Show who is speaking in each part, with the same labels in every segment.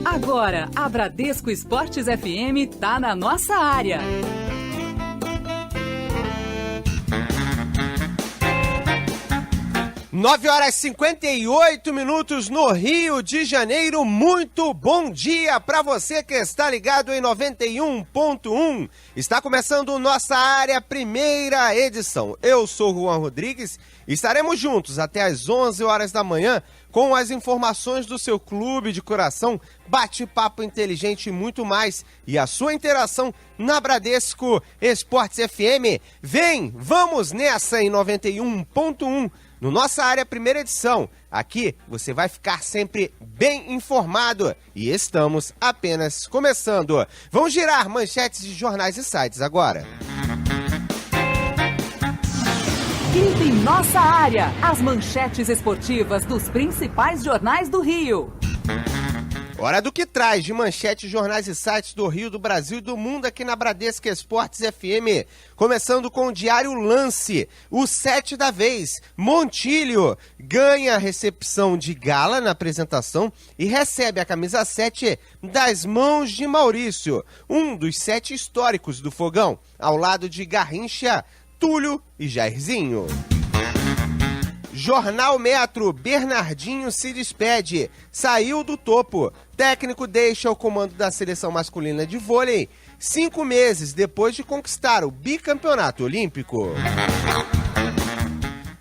Speaker 1: Agora, a Bradesco Esportes FM tá na nossa área.
Speaker 2: 9h58 no Rio de Janeiro. Muito bom dia para você que está ligado em 91.1. Está começando Nossa Área, primeira edição. Eu sou Juan Rodrigues e estaremos juntos até às 11 horas da manhã com as informações do seu clube de coração, bate-papo inteligente e muito mais. E a sua interação na Bradesco Esportes FM. Vem, vamos nessa em 91.1. No Nossa Área, primeira edição. Aqui você vai ficar sempre bem informado. E estamos apenas começando. Vamos girar manchetes de jornais e sites agora.
Speaker 1: Quinta em Nossa Área, as manchetes esportivas dos principais jornais do Rio.
Speaker 2: Hora do que traz de manchetes, jornais e sites do Rio, do Brasil e do mundo aqui na Bradesco Esportes FM. Começando com o Diário Lance, o 7 da vez. Montilho ganha a recepção de gala na apresentação e recebe a camisa 7 das mãos de Maurício, um dos 7 históricos do Fogão, ao lado de Garrincha, Túlio e Jairzinho. Jornal Metro, Bernardinho se despede, saiu do topo. Técnico deixa o comando da seleção masculina de vôlei 5 meses depois de conquistar o bicampeonato olímpico.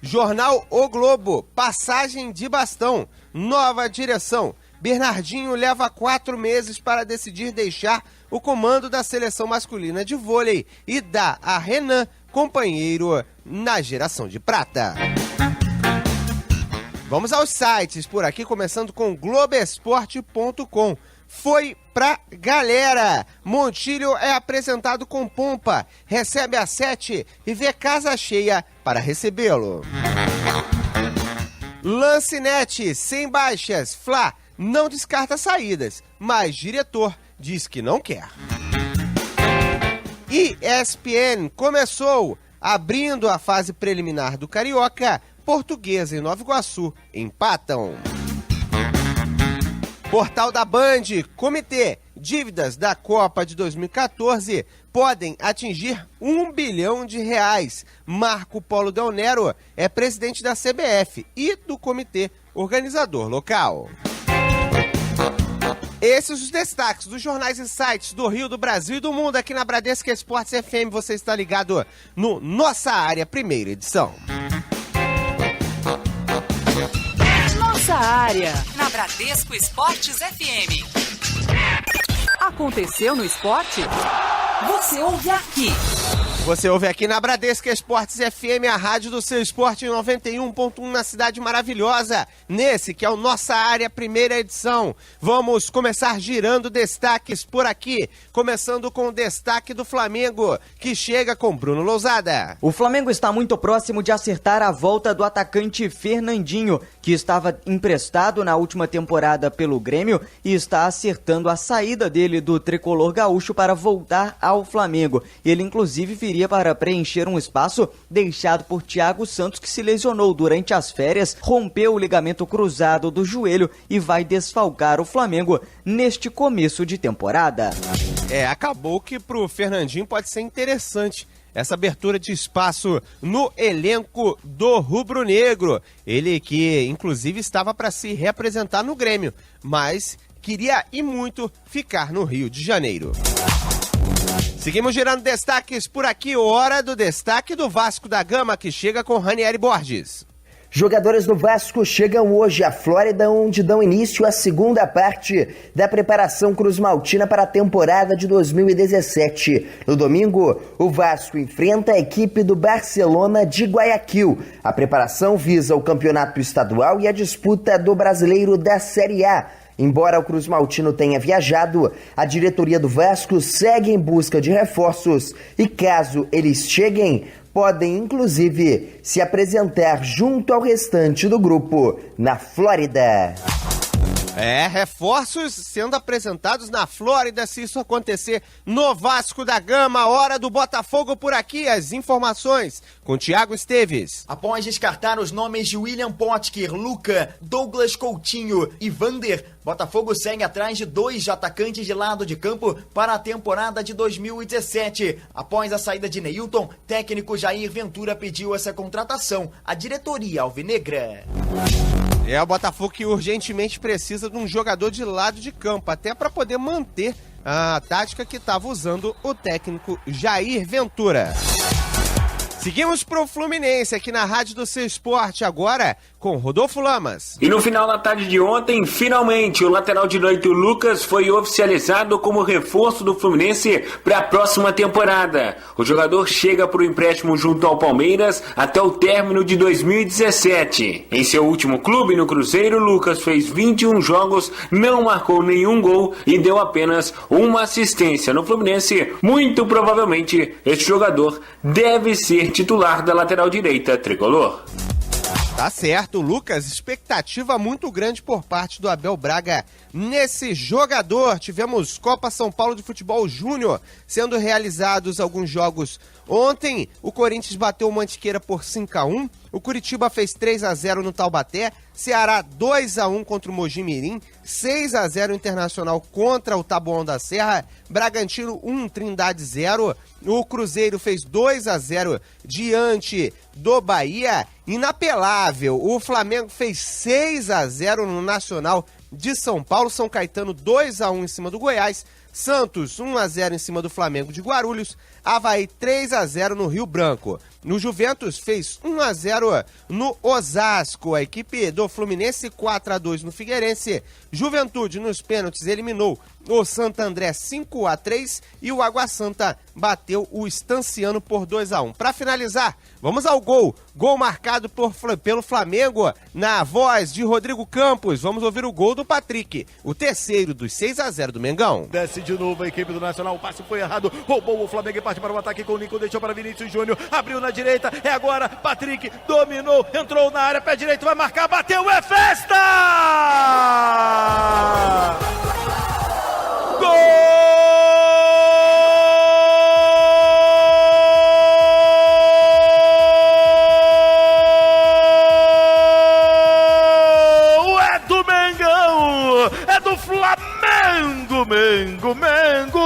Speaker 2: Jornal O Globo, passagem de bastão, nova direção. Bernardinho leva 4 meses para decidir deixar o comando da seleção masculina de vôlei e dá a Renan companheiro na geração de prata. Vamos aos sites por aqui, começando com Globoesporte.com. Foi pra galera. Montilho é apresentado com pompa, recebe a 7 e vê casa cheia para recebê-lo. Lancinete, sem baixas, Fla não descarta saídas, mas diretor diz que não quer. ESPN começou abrindo a fase preliminar do Carioca. Portuguesa e Nova Iguaçu empatam. Portal da Band, Comitê, dívidas da Copa de 2014 podem atingir R$1 bilhão. Marco Polo Del Nero é presidente da CBF e do comitê organizador local. Esses os destaques dos jornais e sites do Rio, do Brasil e do mundo aqui na Bradesco Esportes FM. Você está ligado no Nossa Área, primeira edição.
Speaker 1: Nossa Área, na Bradesco Esportes FM. Aconteceu no esporte? Você ouve aqui.
Speaker 2: Você ouve aqui na Bradesco Esportes FM, a rádio do seu esporte, em 91.1 na Cidade Maravilhosa. Nesse que é o Nossa Área, primeira edição. Vamos começar girando destaques por aqui. Começando com o destaque do Flamengo, que chega com Bruno Lousada.
Speaker 3: O Flamengo está muito próximo de acertar a volta do atacante Fernandinho, que estava emprestado na última temporada pelo Grêmio e está acertando a saída dele do tricolor gaúcho para voltar ao Flamengo. Ele, inclusive, viria para preencher um espaço deixado por Thiago Santos, que se lesionou durante as férias, rompeu o ligamento cruzado do joelho e vai desfalcar o Flamengo neste começo de temporada.
Speaker 2: Acabou que pro Fernandinho pode ser interessante essa abertura de espaço no elenco do rubro-negro. Ele que, inclusive, estava para se reapresentar no Grêmio, mas queria e muito ficar no Rio de Janeiro. Seguimos girando destaques por aqui, hora do destaque do Vasco da Gama, que chega com Ranieri Borges.
Speaker 4: Jogadores do Vasco chegam hoje à Flórida, onde dão início à segunda parte da preparação cruzmaltina para a temporada de 2017. No domingo, o Vasco enfrenta a equipe do Barcelona de Guayaquil. A preparação visa o campeonato estadual e a disputa do Brasileiro da Série A. Embora o cruzmaltino tenha viajado, a diretoria do Vasco segue em busca de reforços e, caso eles cheguem, podem inclusive se apresentar junto ao restante do grupo na Flórida.
Speaker 2: Reforços sendo apresentados na Flórida, se isso acontecer no Vasco da Gama. Hora do Botafogo por aqui, as informações com Thiago Esteves.
Speaker 5: Após descartar os nomes de William Potker, Luca, Douglas Coutinho e Vander, Botafogo segue atrás de 2 atacantes de lado de campo para a temporada de 2017. Após a saída de Neilton, técnico Jair Ventura pediu essa contratação à diretoria alvinegra.
Speaker 2: O Botafogo que urgentemente precisa de um jogador de lado de campo, até para poder manter a tática que estava usando o técnico Jair Ventura. Seguimos pro Fluminense aqui na Rádio do Seu Esporte, agora com Rodolfo Lamas.
Speaker 6: E no final da tarde de ontem, finalmente, o lateral direito Lucas foi oficializado como reforço do Fluminense para a próxima temporada. O jogador chega para o empréstimo junto ao Palmeiras até o término de 2017. Em seu último clube, no Cruzeiro, Lucas fez 21 jogos, não marcou nenhum gol e deu apenas uma assistência. No Fluminense, muito provavelmente, este jogador deve ser titular da lateral direita tricolor.
Speaker 2: Tá certo, Lucas, expectativa muito grande por parte do Abel Braga nesse jogador. Tivemos Copa São Paulo de Futebol Júnior sendo realizados alguns jogos ontem. O Corinthians bateu o Mantiqueira por 5-1, o Curitiba fez 3-0 no Taubaté, Ceará 2-1 contra o Mojimirim, 6-0 Internacional contra o Taboão da Serra, Bragantino 1, Trindade 0, o Cruzeiro fez 2-0 diante do Bahia, inapelável, o Flamengo fez 6-0 no Nacional de São Paulo, São Caetano 2-1 em cima do Goiás, Santos 1-0 em cima do Flamengo de Guarulhos, Avaí 3-0 no Rio Branco. No Juventus fez 1-0 no Osasco. A equipe do Fluminense 4-2 no Figueirense. Juventude nos pênaltis eliminou o Santo André 5-3 e o Água Santa bateu o Estanciano por 2-1. Para finalizar, vamos ao gol. Gol marcado pelo Flamengo na voz de Rodrigo Campos. Vamos ouvir o gol do Patrick, o terceiro dos 6-0 do Mengão.
Speaker 7: Desce de novo a equipe do Nacional, o passe foi errado, roubou o Flamengo e parte para o ataque com o Nico, deixou para Vinícius Júnior, abriu na direita, é agora, Patrick dominou, entrou na área, pé direito, vai marcar, bateu, é festa! Gol! É do Mengão! É do Flamengo!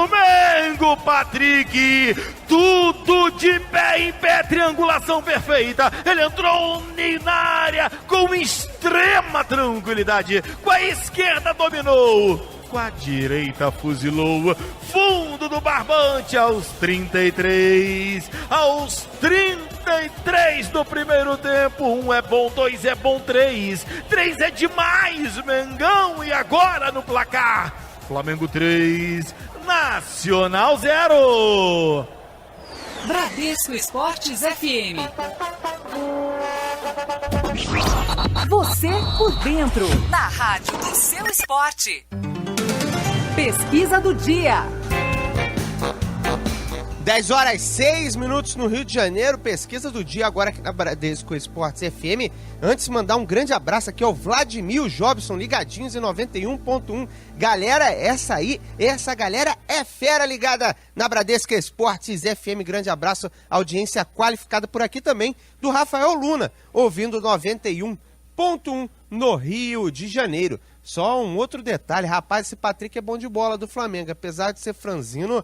Speaker 7: Mengo, Patrick! Tudo de pé em pé, triangulação perfeita. Ele entrou na área com extrema tranquilidade. Com a esquerda dominou. Com a direita fuzilou. Fundo do barbante aos 33. Aos 33 do primeiro tempo. 1 é bom, 2 é bom, 3. 3 é demais, Mengão. E agora no placar. Flamengo 3, Nacional 0.
Speaker 1: Bradesco Esportes FM. Você por dentro, na rádio do seu esporte. Pesquisa do dia.
Speaker 2: 10h06 no Rio de Janeiro, pesquisa do dia agora aqui na Bradesco Esportes FM. Antes, mandar um grande abraço aqui ao Vladimir, o Jobson, ligadinhos em 91.1. Galera, essa galera é fera ligada na Bradesco Esportes FM. Grande abraço, audiência qualificada por aqui também, do Rafael Luna, ouvindo 91.1 no Rio de Janeiro. Só um outro detalhe, rapaz, esse Patrick é bom de bola do Flamengo, apesar de ser franzino,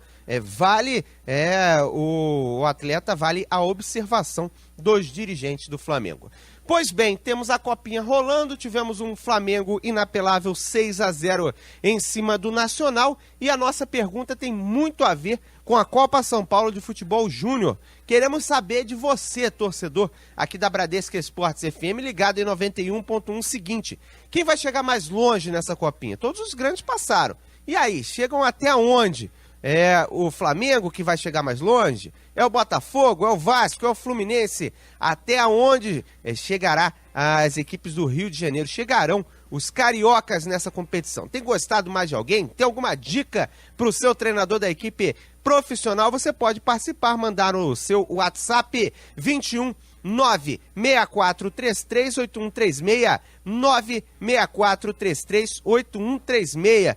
Speaker 2: o atleta vale a observação dos dirigentes do Flamengo. Pois bem, temos a copinha rolando, tivemos um Flamengo inapelável 6-0 em cima do Nacional e a nossa pergunta tem muito a ver com a Copa São Paulo de Futebol Júnior. Queremos saber de você, torcedor, aqui da Bradesco Esportes FM, ligado em 91.1, seguinte: quem vai chegar mais longe nessa copinha? Todos os grandes passaram. E aí, chegam até onde? É o Flamengo que vai chegar mais longe? É o Botafogo? É o Vasco? É o Fluminense? Até onde chegará as equipes do Rio de Janeiro? Chegarão os cariocas nessa competição? Tem gostado mais de alguém? Tem alguma dica para o seu treinador da equipe profissional? Você pode participar, mandar o seu WhatsApp 21 964338136, 964338136.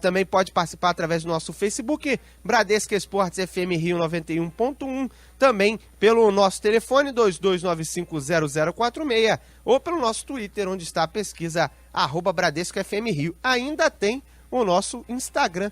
Speaker 2: Também pode participar através do nosso Facebook, Bradesco Esportes FM Rio 91.1, também pelo nosso telefone 22950046 ou pelo nosso Twitter, onde está a pesquisa @Bradesco FM Rio. Ainda tem o nosso Instagram,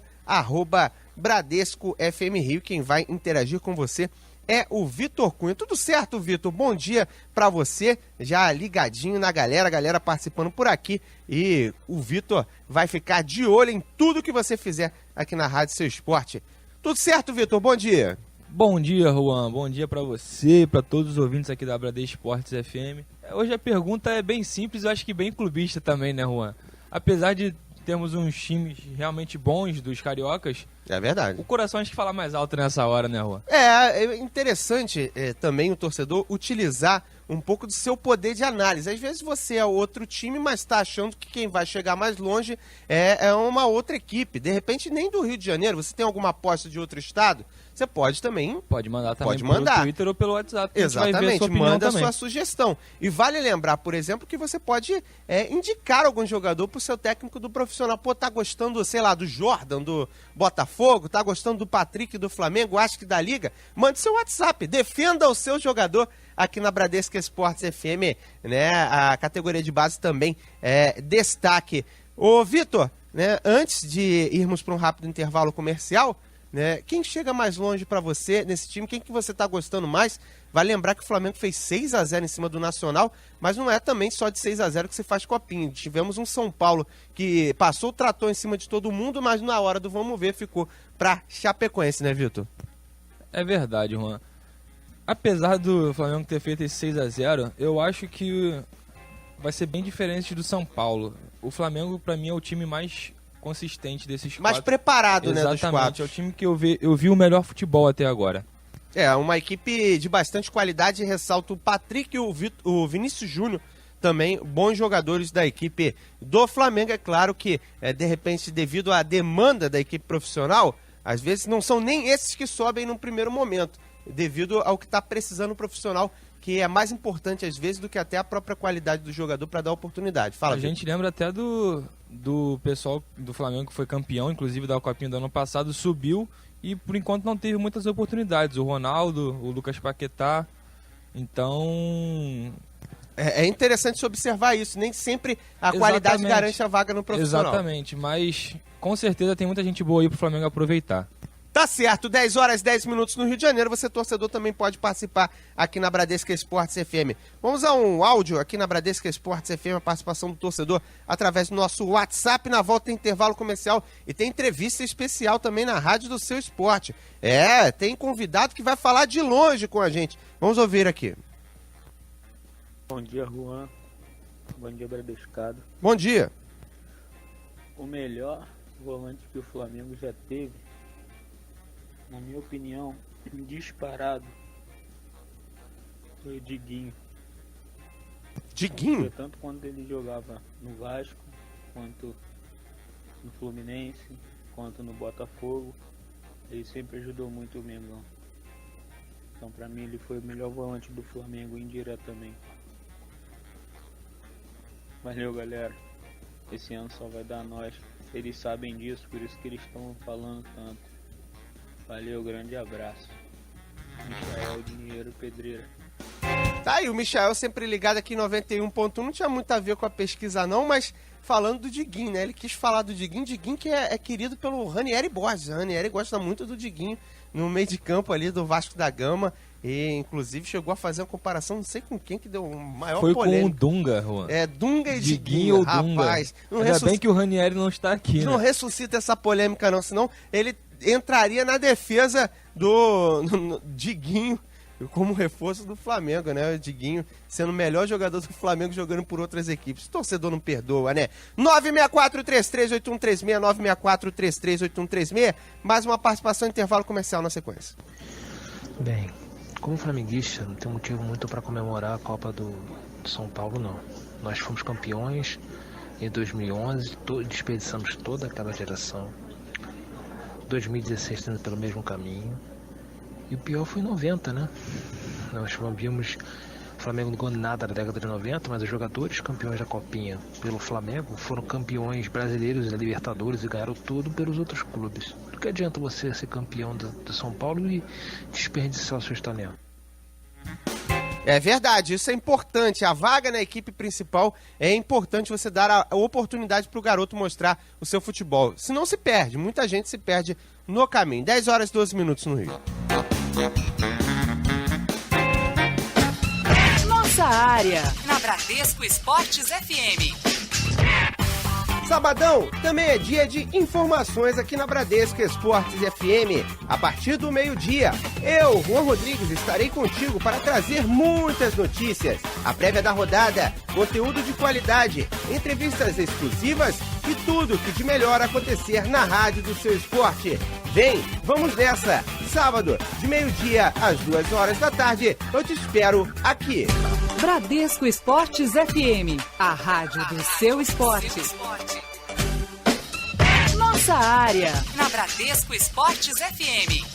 Speaker 2: @Bradesco FM Rio. Quem vai interagir com você é o Vitor Cunha. Tudo certo, Vitor? Bom dia pra você, já ligadinho na galera, a galera participando por aqui, e o Vitor vai ficar de olho em tudo que você fizer aqui na Rádio Seu Esporte. Tudo certo, Vitor? Bom dia.
Speaker 8: Bom dia, Juan. Bom dia pra você, pra todos os ouvintes aqui da Bradesco Esportes FM. Hoje a pergunta é bem simples, eu acho que bem clubista também, né, Juan? Apesar de termos uns times realmente bons dos cariocas,
Speaker 2: é verdade,
Speaker 8: o coração acho que fala mais alto nessa hora, né, Juan?
Speaker 2: É interessante também o torcedor utilizar um pouco do seu poder de análise. Às vezes você é outro time, mas está achando que quem vai chegar mais longe é uma outra equipe. De repente, nem do Rio de Janeiro, você tem alguma aposta de outro estado, você pode também...
Speaker 8: Pode mandar também pelo Twitter ou pelo WhatsApp.
Speaker 2: Exatamente, manda a sua sugestão. E vale lembrar, por exemplo, que você pode indicar algum jogador para o seu técnico do profissional. Pô, tá gostando, sei lá, do Jordan, do Botafogo, tá gostando do Patrick, do Flamengo, acho que da Liga? Mande seu WhatsApp, defenda o seu jogador aqui na Bradesco Esportes FM, né? A categoria de base também é destaque. Ô, Vitor, né, antes de irmos para um rápido intervalo comercial, né, quem chega mais longe para você nesse time? Quem que você tá gostando mais? Vale lembrar que o Flamengo fez 6-0 em cima do Nacional, mas não é também só de 6-0 que se faz copinha. Tivemos um São Paulo que passou o trator em cima de todo mundo, mas na hora do vamos ver ficou para Chapecoense, né, Vitor?
Speaker 8: É verdade, Juan. Apesar do Flamengo ter feito esse 6-0, eu acho que vai ser bem diferente do São Paulo. O Flamengo, para mim, é o time mais consistente desses quatro.
Speaker 2: Mais preparado, né, dos quatro.
Speaker 8: Exatamente, é o time que eu vi o melhor futebol até agora.
Speaker 2: É, uma equipe de bastante qualidade, ressalto o Patrick e o Vinícius Júnior, também bons jogadores da equipe do Flamengo. É claro que, de repente, devido à demanda da equipe profissional, às vezes não são nem esses que sobem no primeiro momento, devido ao que está precisando o profissional, que é mais importante às vezes do que até a própria qualidade do jogador para dar oportunidade. Fala,
Speaker 8: a gente lembra até do pessoal do Flamengo que foi campeão, inclusive da Copinha do ano passado, subiu e por enquanto não teve muitas oportunidades. O Ronaldo, o Lucas Paquetá, então...
Speaker 2: É interessante se observar isso, nem sempre a qualidade garante a vaga no profissional.
Speaker 8: Exatamente, mas com certeza tem muita gente boa aí pro Flamengo aproveitar.
Speaker 2: Tá certo, 10 horas 10 minutos no Rio de Janeiro, você torcedor também pode participar aqui na Bradesco Esportes FM. Vamos a um áudio aqui na Bradesco Esportes FM, a participação do torcedor através do nosso WhatsApp. Na volta tem intervalo comercial e tem entrevista especial também na Rádio do Seu Esporte. Tem convidado que vai falar de longe com a gente. Vamos ouvir aqui.
Speaker 9: Bom dia, Juan. Bom dia, Bradescado.
Speaker 2: Bom dia.
Speaker 9: O melhor volante que o Flamengo já teve, na minha opinião, disparado, foi o Diguinho.
Speaker 2: Diguinho?
Speaker 9: Tanto quando ele jogava no Vasco, quanto no Fluminense, quanto no Botafogo, ele sempre ajudou muito o Mengão. Então, pra mim, ele foi o melhor volante do Flamengo indiretamente. Valeu, galera. Esse ano só vai dar nós. Eles sabem disso, por isso que eles estão falando tanto. Valeu, grande abraço. Michael Dinheiro Pedreira.
Speaker 2: Tá aí, o Michael sempre ligado aqui em 91.1, não tinha muito a ver com a pesquisa não, mas falando do Diguinho, né? Ele quis falar do Diguinho que é querido pelo Ranieri Borges. O Ranieri gosta muito do Diguinho no meio de campo ali do Vasco da Gama. E inclusive chegou a fazer uma comparação, não sei com quem que deu maior
Speaker 8: foi
Speaker 2: polêmica.
Speaker 8: Com o Dunga, Juan.
Speaker 2: Dunga e Diguinho, rapaz.
Speaker 8: Ainda bem que o Ranieri não está aqui,
Speaker 2: não
Speaker 8: né?
Speaker 2: ressuscita essa polêmica não, senão ele entraria na defesa do Diguinho como reforço do Flamengo, né? O Diguinho sendo o melhor jogador do Flamengo jogando por outras equipes. O torcedor não perdoa, né? 964-33-8136, 964-33-8136. Mais uma participação em intervalo comercial na sequência.
Speaker 10: Bem, como flamenguista, não tem motivo muito para comemorar a Copa do São Paulo, não. Nós fomos campeões em 2011, desperdiçamos toda aquela geração. 2016 tendo pelo mesmo caminho. E o pior foi em 90, né? Nós vimos O Flamengo não ganhou nada na década de 90, mas os jogadores campeões da Copinha pelo Flamengo foram campeões brasileiros da Libertadores e ganharam tudo pelos outros clubes. Do que adianta você ser campeão do São Paulo e desperdiçar seus talentos?
Speaker 2: É verdade, isso é importante. A vaga na equipe principal é importante você dar a oportunidade para o garoto mostrar o seu futebol. Senão se perde, muita gente se perde no caminho. 10 horas e 12 minutos no Rio.
Speaker 1: Nossa área, na Bradesco Esportes FM.
Speaker 2: Sabadão também é dia de informações aqui na Bradesco Esportes FM. A partir do meio-dia, eu, Juan Rodrigues, estarei contigo para trazer muitas notícias. A prévia da rodada, conteúdo de qualidade, entrevistas exclusivas e tudo que de melhor acontecer na rádio do seu esporte. Vem, vamos nessa! Sábado, de meio-dia às 2 horas da tarde, eu te espero aqui.
Speaker 1: Bradesco Esportes FM, a rádio do seu esporte. Nossa área, na Bradesco Esportes FM.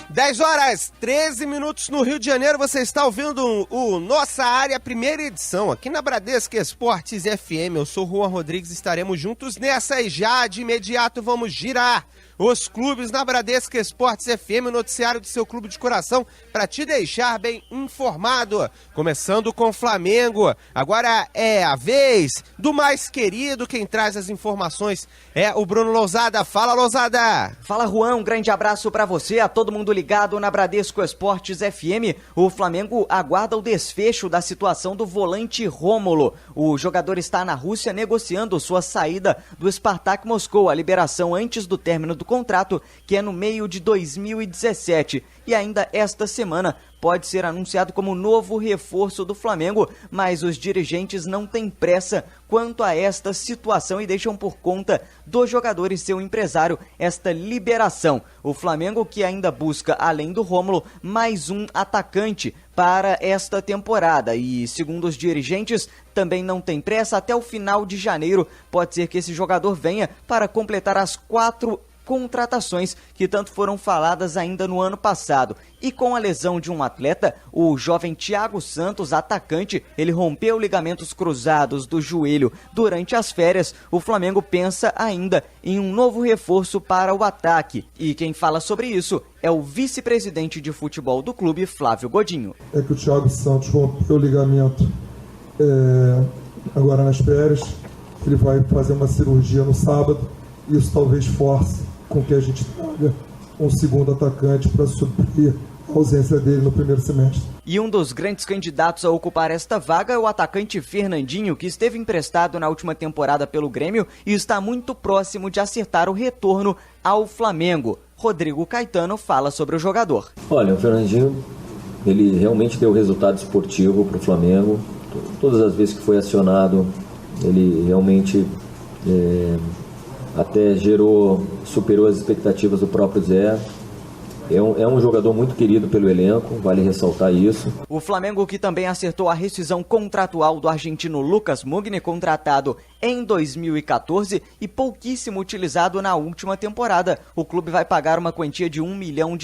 Speaker 2: Dez horas, 13 minutos no Rio de Janeiro, você está ouvindo o Nossa Área, primeira edição, aqui na Bradesco Esportes FM. Eu sou o Juan Rodrigues, estaremos juntos nessa e já de imediato vamos girar os clubes na Bradesco Esportes FM, o noticiário do seu clube de coração, para te deixar bem informado. Começando com o Flamengo, agora é a vez do mais querido, quem traz as informações é o Bruno Lousada. Fala, Lousada!
Speaker 3: Fala, Juan, um grande abraço para você, a todo mundo ligado na Bradesco Esportes FM. O Flamengo aguarda o desfecho da situação do volante Rômulo. O jogador está na Rússia negociando sua saída do Spartak Moscou, a liberação antes do término do contrato, que é no meio de 2017. E ainda esta semana pode ser anunciado como novo reforço do Flamengo, mas os dirigentes não têm pressa quanto a esta situação e deixam por conta do jogador e seu empresário esta liberação. O Flamengo que ainda busca, além do Rômulo, mais um atacante para esta temporada e, segundo os dirigentes, também não tem pressa. Até o final de janeiro pode ser que esse jogador venha para completar as 4 contratações que tanto foram faladas ainda no ano passado. E com a lesão de um atleta, o jovem Thiago Santos, atacante, ele rompeu ligamentos cruzados do joelho durante as férias. O Flamengo pensa ainda em um novo reforço para o ataque. E quem fala sobre isso é o vice-presidente de futebol do clube, Flávio Godinho.
Speaker 11: É que o Thiago Santos rompeu o ligamento agora nas férias. Ele vai fazer uma cirurgia no sábado. Isso talvez force com que a gente traga um segundo atacante para suprir a ausência dele no primeiro semestre.
Speaker 3: E um dos grandes candidatos a ocupar esta vaga é o atacante Fernandinho, que esteve emprestado na última temporada pelo Grêmio e está muito próximo de acertar o retorno ao Flamengo. Rodrigo Caetano fala sobre o jogador.
Speaker 12: Olha, o Fernandinho, ele realmente deu resultado esportivo para o Flamengo. Todas as vezes que foi acionado, ele realmente até superou as expectativas do próprio Zé. É um jogador muito querido pelo elenco, vale ressaltar isso.
Speaker 3: O Flamengo que também acertou a rescisão contratual do argentino Lucas Mugni, contratado em 2014 e pouquíssimo utilizado na última temporada. O clube vai pagar uma quantia de R$1 milhão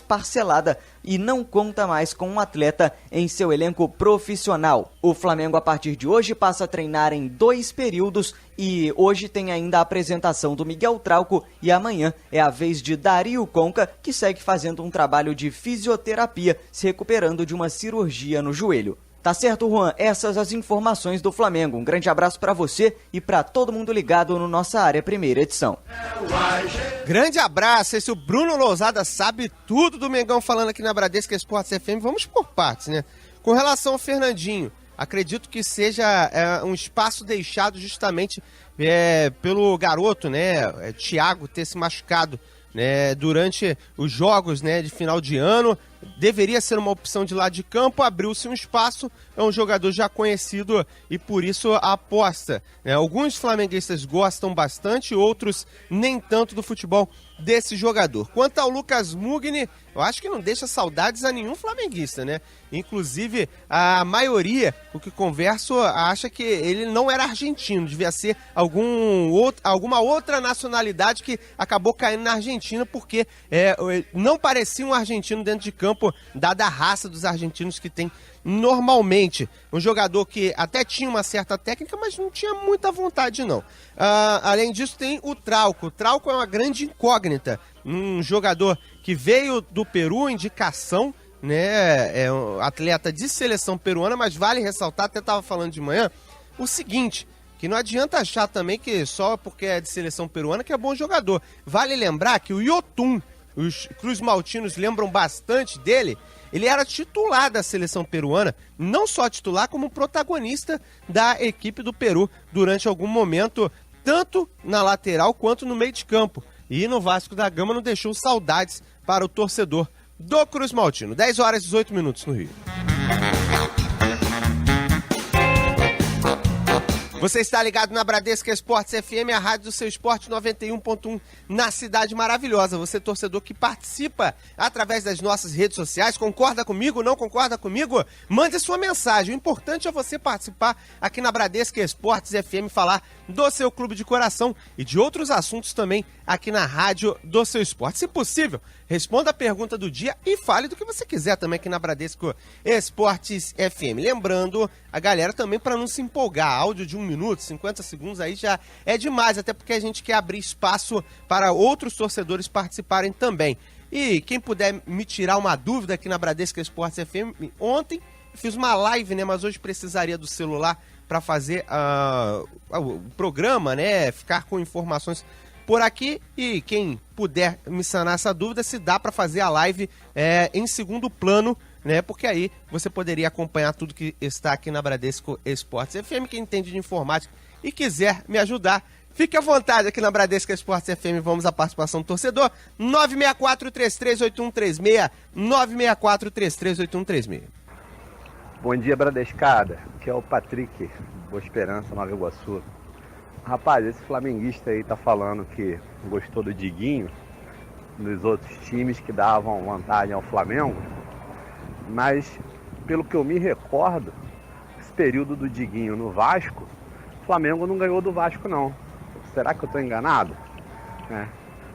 Speaker 3: parcelada e não conta mais com um atleta em seu elenco profissional. O Flamengo, a partir de hoje, passa a treinar em 2 períodos e hoje tem ainda a apresentação do Miguel Trauco e amanhã é a vez de Dario Conca, que segue fazendo um trabalho de fisioterapia, se recuperando de uma cirurgia no joelho. Tá certo, Juan? Essas as informações do Flamengo. Um grande abraço para você e para todo mundo ligado no Nossa Área, primeira edição.
Speaker 2: Grande abraço, esse o Bruno Lousada sabe tudo do Mengão falando aqui na Bradesco Esportes FM. Vamos por partes, né? Com relação ao Fernandinho, acredito que seja um espaço deixado justamente pelo garoto, né? Thiago ter se machucado, né, durante os jogos, né, de final de ano, deveria ser uma opção de lado de campo, abriu-se um espaço, é um jogador já conhecido e por isso a aposta. Alguns flamenguistas gostam bastante, outros nem tanto do futebol desse jogador. Quanto ao Lucas Mugni, eu acho que não deixa saudades a nenhum flamenguista, né? Inclusive, a maioria, o que converso, acha que ele não era argentino, devia ser alguma outra nacionalidade que acabou caindo na Argentina, porque não parecia um argentino dentro de campo, dada a raça dos argentinos que tem normalmente. Um jogador que até tinha uma certa técnica, mas não tinha muita vontade, não. Além disso, tem o Trauco. O Trauco é uma grande incógnita. Um jogador que veio do Peru, indicação, né? É um atleta de seleção peruana, mas vale ressaltar, até estava falando de manhã, o seguinte, que não adianta achar também que só porque é de seleção peruana que é bom jogador. Vale lembrar que o Yotun, os cruzmaltinos lembram bastante dele, ele era titular da seleção peruana, não só titular, como protagonista da equipe do Peru durante algum momento, tanto na lateral quanto no meio de campo. E no Vasco da Gama não deixou saudades para o torcedor do Cruz Maltino. 10 horas e 18 minutos no Rio. Você está ligado na Bradesco Esportes FM, a rádio do seu esporte 91.1 na Cidade Maravilhosa. Você, torcedor que participa através das nossas redes sociais, concorda comigo, não concorda comigo? Mande sua mensagem. O importante é você participar aqui na Bradesco Esportes FM, falar do seu clube de coração e de outros assuntos também aqui na rádio do seu esporte. Se possível, responda a pergunta do dia e fale do que você quiser também aqui na Bradesco Esportes FM. Lembrando a galera também para não se empolgar, áudio de 1 minuto, 50 segundos aí já é demais, até porque a gente quer abrir espaço para outros torcedores participarem também. E quem puder me tirar uma dúvida aqui na Bradesco Esportes FM, ontem eu fiz uma live, né, mas hoje precisaria do celular para fazer o programa, né, ficar com informações por aqui, e quem puder me sanar essa dúvida, se dá para fazer a live em segundo plano, né? Porque aí você poderia acompanhar tudo que está aqui na Bradesco Esportes FM. Quem entende de informática e quiser me ajudar, fique à vontade aqui na Bradesco Esportes FM. Vamos à participação do torcedor. 964-338136, 964-338136.
Speaker 13: Bom dia, Bradescada. Aqui é o Patrick, Boa Esperança, Nova Iguaçu. Rapaz, esse flamenguista aí tá falando que gostou do Diguinho, dos outros times que davam vantagem ao Flamengo, mas pelo que eu me recordo, esse período do Diguinho no Vasco, o Flamengo não ganhou do Vasco não. Será que eu tô enganado?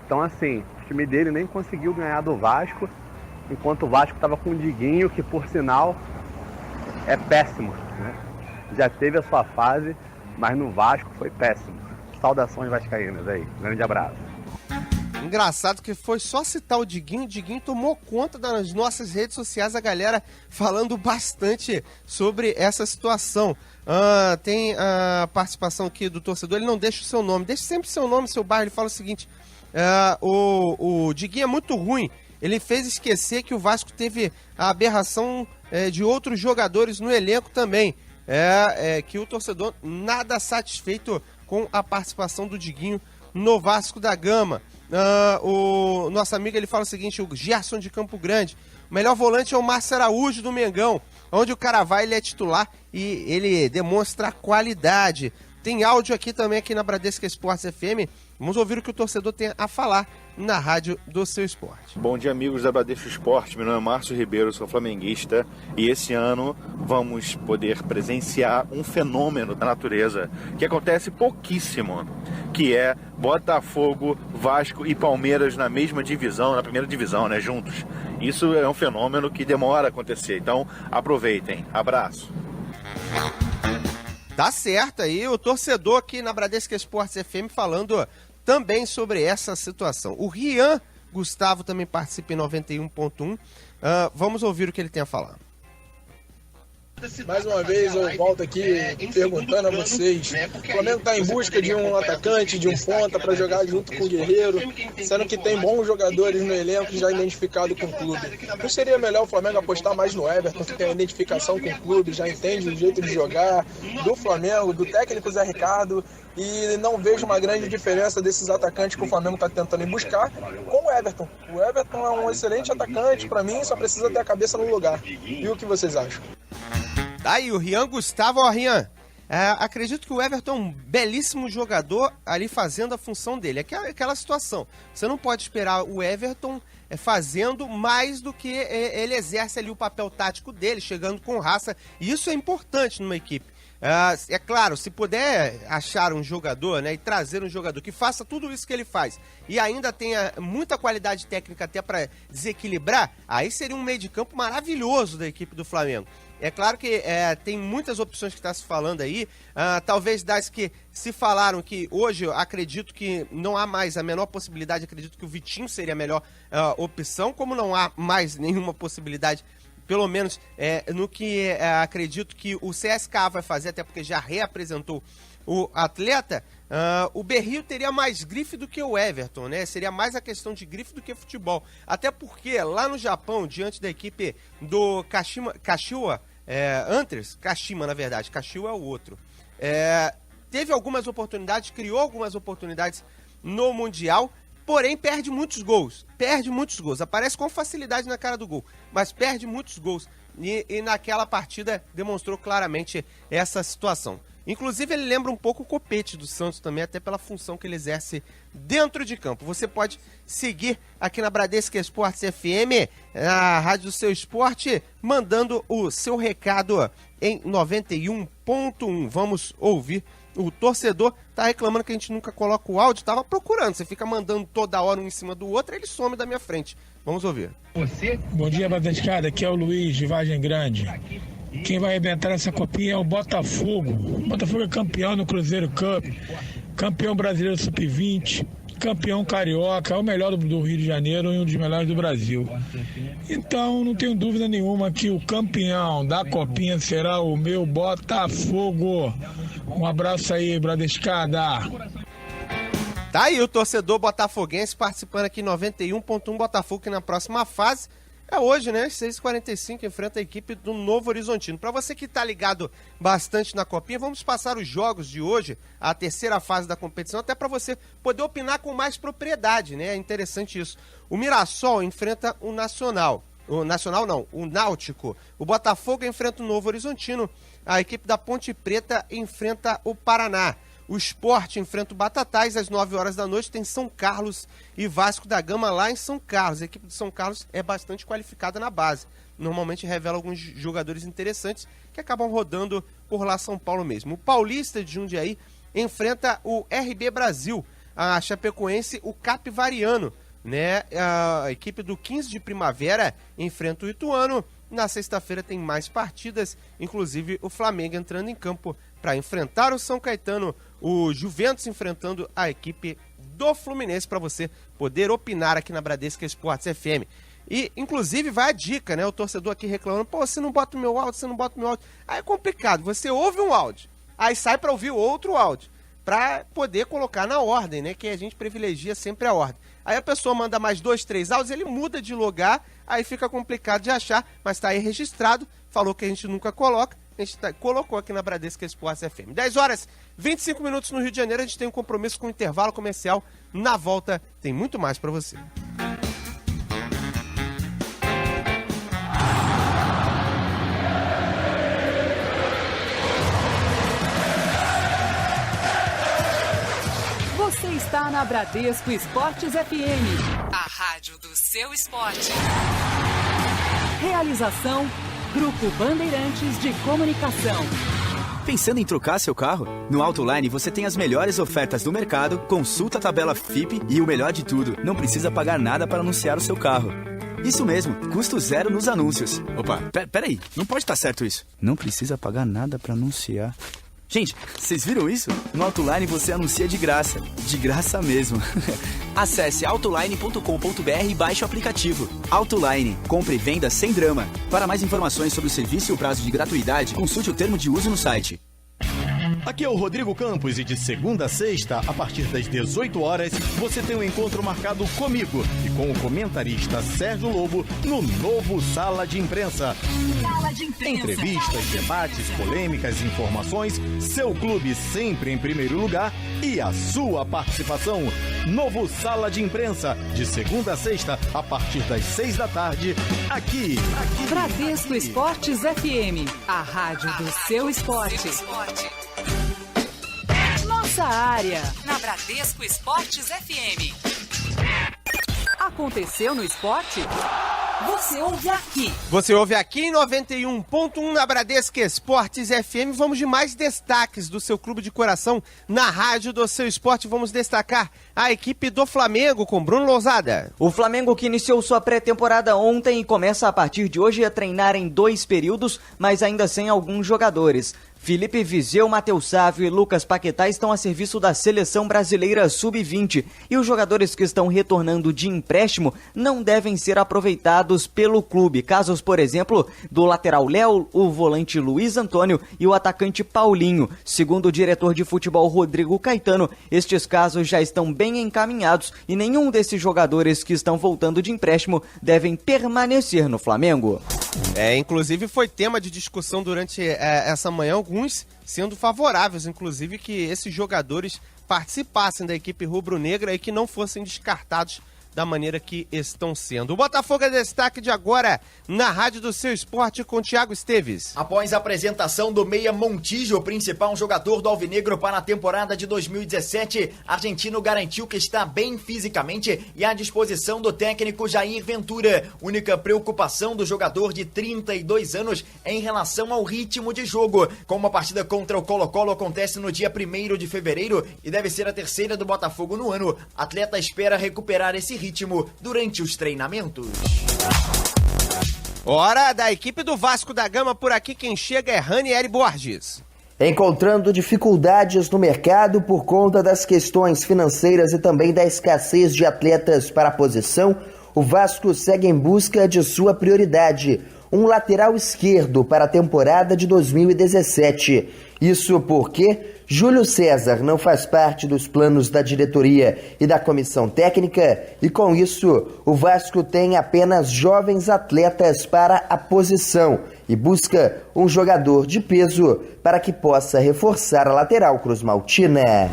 Speaker 13: Então assim, o time dele nem conseguiu ganhar do Vasco, enquanto o Vasco tava com o Diguinho, que por sinal é péssimo, né? Já teve a sua fase, mas no Vasco foi péssimo. Saudações vascaínas aí. Grande abraço.
Speaker 2: Engraçado que foi só citar o Diguinho tomou conta das nossas redes sociais, a galera falando bastante sobre essa situação. Tem a participação aqui do torcedor, ele não deixa o seu nome, deixa sempre o seu nome, seu bairro. Ele fala o seguinte, o Diguinho é muito ruim, ele fez esquecer que o Vasco teve a aberração de outros jogadores no elenco também. Que o torcedor nada satisfeito com a participação do Diguinho no Vasco da Gama. O nosso amigo, ele fala o seguinte, o Gerson de Campo Grande, o melhor volante é o Márcio Araújo do Mengão, onde o cara vai, ele é titular e ele demonstra qualidade. Tem áudio aqui também aqui na Bradesco Esportes FM, vamos ouvir o que o torcedor tem a falar na rádio do seu esporte.
Speaker 14: Bom dia, amigos da Bradesco Esporte, meu nome é Márcio Ribeiro, sou flamenguista e esse ano vamos poder presenciar um fenômeno da natureza que acontece pouquíssimo, que é Botafogo, Vasco e Palmeiras na mesma divisão, na primeira divisão, né, juntos. Isso é um fenômeno que demora a acontecer, então aproveitem. Abraço.
Speaker 2: Tá certo aí, o torcedor aqui na Bradesco Esportes FM falando também sobre essa situação. O Rian Gustavo também participa em 91.1. Vamos ouvir o que ele tem a falar.
Speaker 15: Mais uma vez eu volto aqui perguntando a vocês. O Flamengo está em busca de um atacante, de um ponta para jogar junto com o Guerreiro, sendo que tem bons jogadores no elenco já identificado com o clube. Não seria melhor o Flamengo apostar mais no Everton, que tem a identificação com o clube, já entende o jeito de jogar do Flamengo, do técnico Zé Ricardo, e não vejo uma grande diferença desses atacantes que o Flamengo está tentando ir buscar com o Everton. O Everton é um excelente atacante, para mim só precisa ter a cabeça no lugar. E o que vocês acham?
Speaker 2: Tá aí o Rian Gustavo. Ó, Rian, acredito que o Everton é um belíssimo jogador ali fazendo a função dele. Aquela situação, você não pode esperar o Everton fazendo mais do que ele exerce ali o papel tático dele, chegando com raça, e isso é importante numa equipe. É claro, se puder achar um jogador, né, e trazer um jogador que faça tudo isso que ele faz e ainda tenha muita qualidade técnica até para desequilibrar, aí seria um meio de campo maravilhoso da equipe do Flamengo. É claro que tem muitas opções que está se falando aí, talvez das que se falaram que hoje eu acredito que não há mais a menor possibilidade, acredito que o Vitinho seria a melhor opção, como não há mais nenhuma possibilidade, pelo menos no que acredito que o CSKA vai fazer, até porque já reapresentou o atleta, o Berrio teria mais grife do que o Everton, né? Seria mais a questão de grife do que futebol. Até porque lá no Japão, diante da equipe do Kashiwa Antlers, Kashima na verdade, Kashiwa é o outro, teve algumas oportunidades, criou algumas oportunidades no Mundial, porém perde muitos gols, aparece com facilidade na cara do gol, mas perde muitos gols, e naquela partida demonstrou claramente essa situação. Inclusive ele lembra um pouco o Copete do Santos também, até pela função que ele exerce dentro de campo. Você pode seguir aqui na Bradesco Esportes FM, a rádio do seu esporte, mandando o seu recado em 91.1. Vamos ouvir. O torcedor tá reclamando que a gente nunca coloca o áudio, tava procurando, você fica mandando toda hora um em cima do outro, ele some da minha frente. Vamos ouvir.
Speaker 16: Bom dia, Bradescada, aqui é o Luiz de Vargem Grande. Quem vai arrebentar essa copinha é o Botafogo. O Botafogo é campeão no Cruzeiro Cup, campeão brasileiro Sub-20, campeão carioca, é o melhor do Rio de Janeiro e um dos melhores do Brasil. Então, não tenho dúvida nenhuma que o campeão da copinha será o meu Botafogo. Um abraço aí, Bradescada.
Speaker 2: Tá aí o torcedor botafoguense participando aqui em 91.1 Botafogo, que na próxima fase é hoje, né? 6h45, enfrenta a equipe do Novo Horizontino. Para você que tá ligado bastante na copinha, vamos passar os jogos de hoje, a terceira fase da competição, até para você poder opinar com mais propriedade, né? É interessante isso. O Mirassol enfrenta o Nacional. O Nacional não, o Náutico. O Botafogo enfrenta o Novo Horizontino. A equipe da Ponte Preta enfrenta o Paraná. O Sport enfrenta o Batatais às 9 horas da noite. Tem São Carlos e Vasco da Gama lá em São Carlos. A equipe de São Carlos é bastante qualificada na base. Normalmente revela alguns jogadores interessantes que acabam rodando por lá São Paulo mesmo. O Paulista de Jundiaí enfrenta o RB Brasil. A Chapecoense, o Capivariano, né? A equipe do 15 de Primavera enfrenta o Ituano. Na sexta-feira tem mais partidas, inclusive o Flamengo entrando em campo para enfrentar o São Caetano, o Juventus enfrentando a equipe do Fluminense, para você poder opinar aqui na Bradesco Esportes FM. E, inclusive, vai a dica, né? O torcedor aqui reclamando, pô, você não bota o meu áudio, Aí é complicado, você ouve um áudio, aí sai para ouvir outro áudio, para poder colocar na ordem, né? Que a gente privilegia sempre a ordem. Aí a pessoa manda mais 2, 3 áudios, ele muda de lugar, aí fica complicado de achar, mas tá aí registrado, falou que a gente nunca coloca, a gente colocou aqui na Bradesco Esportes FM. 10 horas, 25 minutos no Rio de Janeiro, a gente tem um compromisso com o intervalo comercial. Na volta tem muito mais para você.
Speaker 1: Você está na Bradesco Esportes FM, a rádio do seu esporte. Realização Grupo Bandeirantes de Comunicação.
Speaker 17: Pensando em trocar seu carro? No Autoline você tem as melhores ofertas do mercado, consulta a tabela FIPE e o melhor de tudo, não precisa pagar nada para anunciar o seu carro. Isso mesmo, custo zero nos anúncios. Opa, peraí, não pode estar certo isso. Não precisa pagar nada para anunciar. Gente, vocês viram isso? No Autoline você anuncia de graça. De graça mesmo. Acesse autoline.com.br e baixe o aplicativo. Autoline. Compre e venda sem drama. Para mais informações sobre o serviço e o prazo de gratuidade, consulte o termo de uso no site.
Speaker 18: Aqui é o Rodrigo Campos e de segunda a sexta, a partir das 18 horas, você tem um encontro marcado comigo e com o comentarista Sérgio Lobo no novo Sala de Imprensa.
Speaker 1: Sala de Imprensa.
Speaker 18: Entrevistas, debates, polêmicas, informações, seu clube sempre em primeiro lugar e a sua participação. Novo Sala de Imprensa, de segunda a sexta, a partir das 6 da tarde, aqui.
Speaker 1: Bradesco Esportes FM, a rádio do seu esporte. Nossa área, na Bradesco Esportes FM. Aconteceu no esporte? Você ouve aqui.
Speaker 2: Você ouve aqui em 91.1 na Bradesco Esportes FM. Vamos de mais destaques do seu clube de coração na rádio do seu esporte. Vamos destacar a equipe do Flamengo com Bruno Lousada.
Speaker 3: O Flamengo, que iniciou sua pré-temporada ontem e começa a partir de hoje a treinar em 2 períodos, mas ainda sem alguns jogadores. Felipe Viseu, Matheus Sávio e Lucas Paquetá estão a serviço da Seleção Brasileira Sub-20 e os jogadores que estão retornando de empréstimo não devem ser aproveitados pelo clube. Casos, por exemplo, do lateral Léo, o volante Luiz Antônio e o atacante Paulinho. Segundo o diretor de futebol Rodrigo Caetano, estes casos já estão bem encaminhados e nenhum desses jogadores que estão voltando de empréstimo devem permanecer no Flamengo.
Speaker 2: Inclusive foi tema de discussão durante essa manhã, alguns sendo favoráveis, inclusive, que esses jogadores participassem da equipe rubro-negra e que não fossem descartados da maneira que estão sendo. O Botafogo é destaque de agora na Rádio do Seu Esporte com Thiago Esteves.
Speaker 5: Após a apresentação do meia Montijo, principal jogador do Alvinegro para a temporada de 2017, argentino garantiu que está bem fisicamente e à disposição do técnico Jair Ventura. Única preocupação do jogador de 32 anos é em relação ao ritmo de jogo. Como a partida contra o Colo-Colo acontece no dia 1º de fevereiro e deve ser a terceira do Botafogo no ano, atleta espera recuperar esse ritmo durante os treinamentos.
Speaker 2: Hora da equipe do Vasco da Gama, por aqui quem chega é Ranieri Borges.
Speaker 4: Encontrando dificuldades no mercado por conta das questões financeiras e também da escassez de atletas para a posição, o Vasco segue em busca de sua prioridade, um lateral esquerdo para a temporada de 2017. Isso porque Júlio César não faz parte dos planos da diretoria e da comissão técnica e, com isso, o Vasco tem apenas jovens atletas para a posição e busca um jogador de peso para que possa reforçar a lateral cruzmaltina.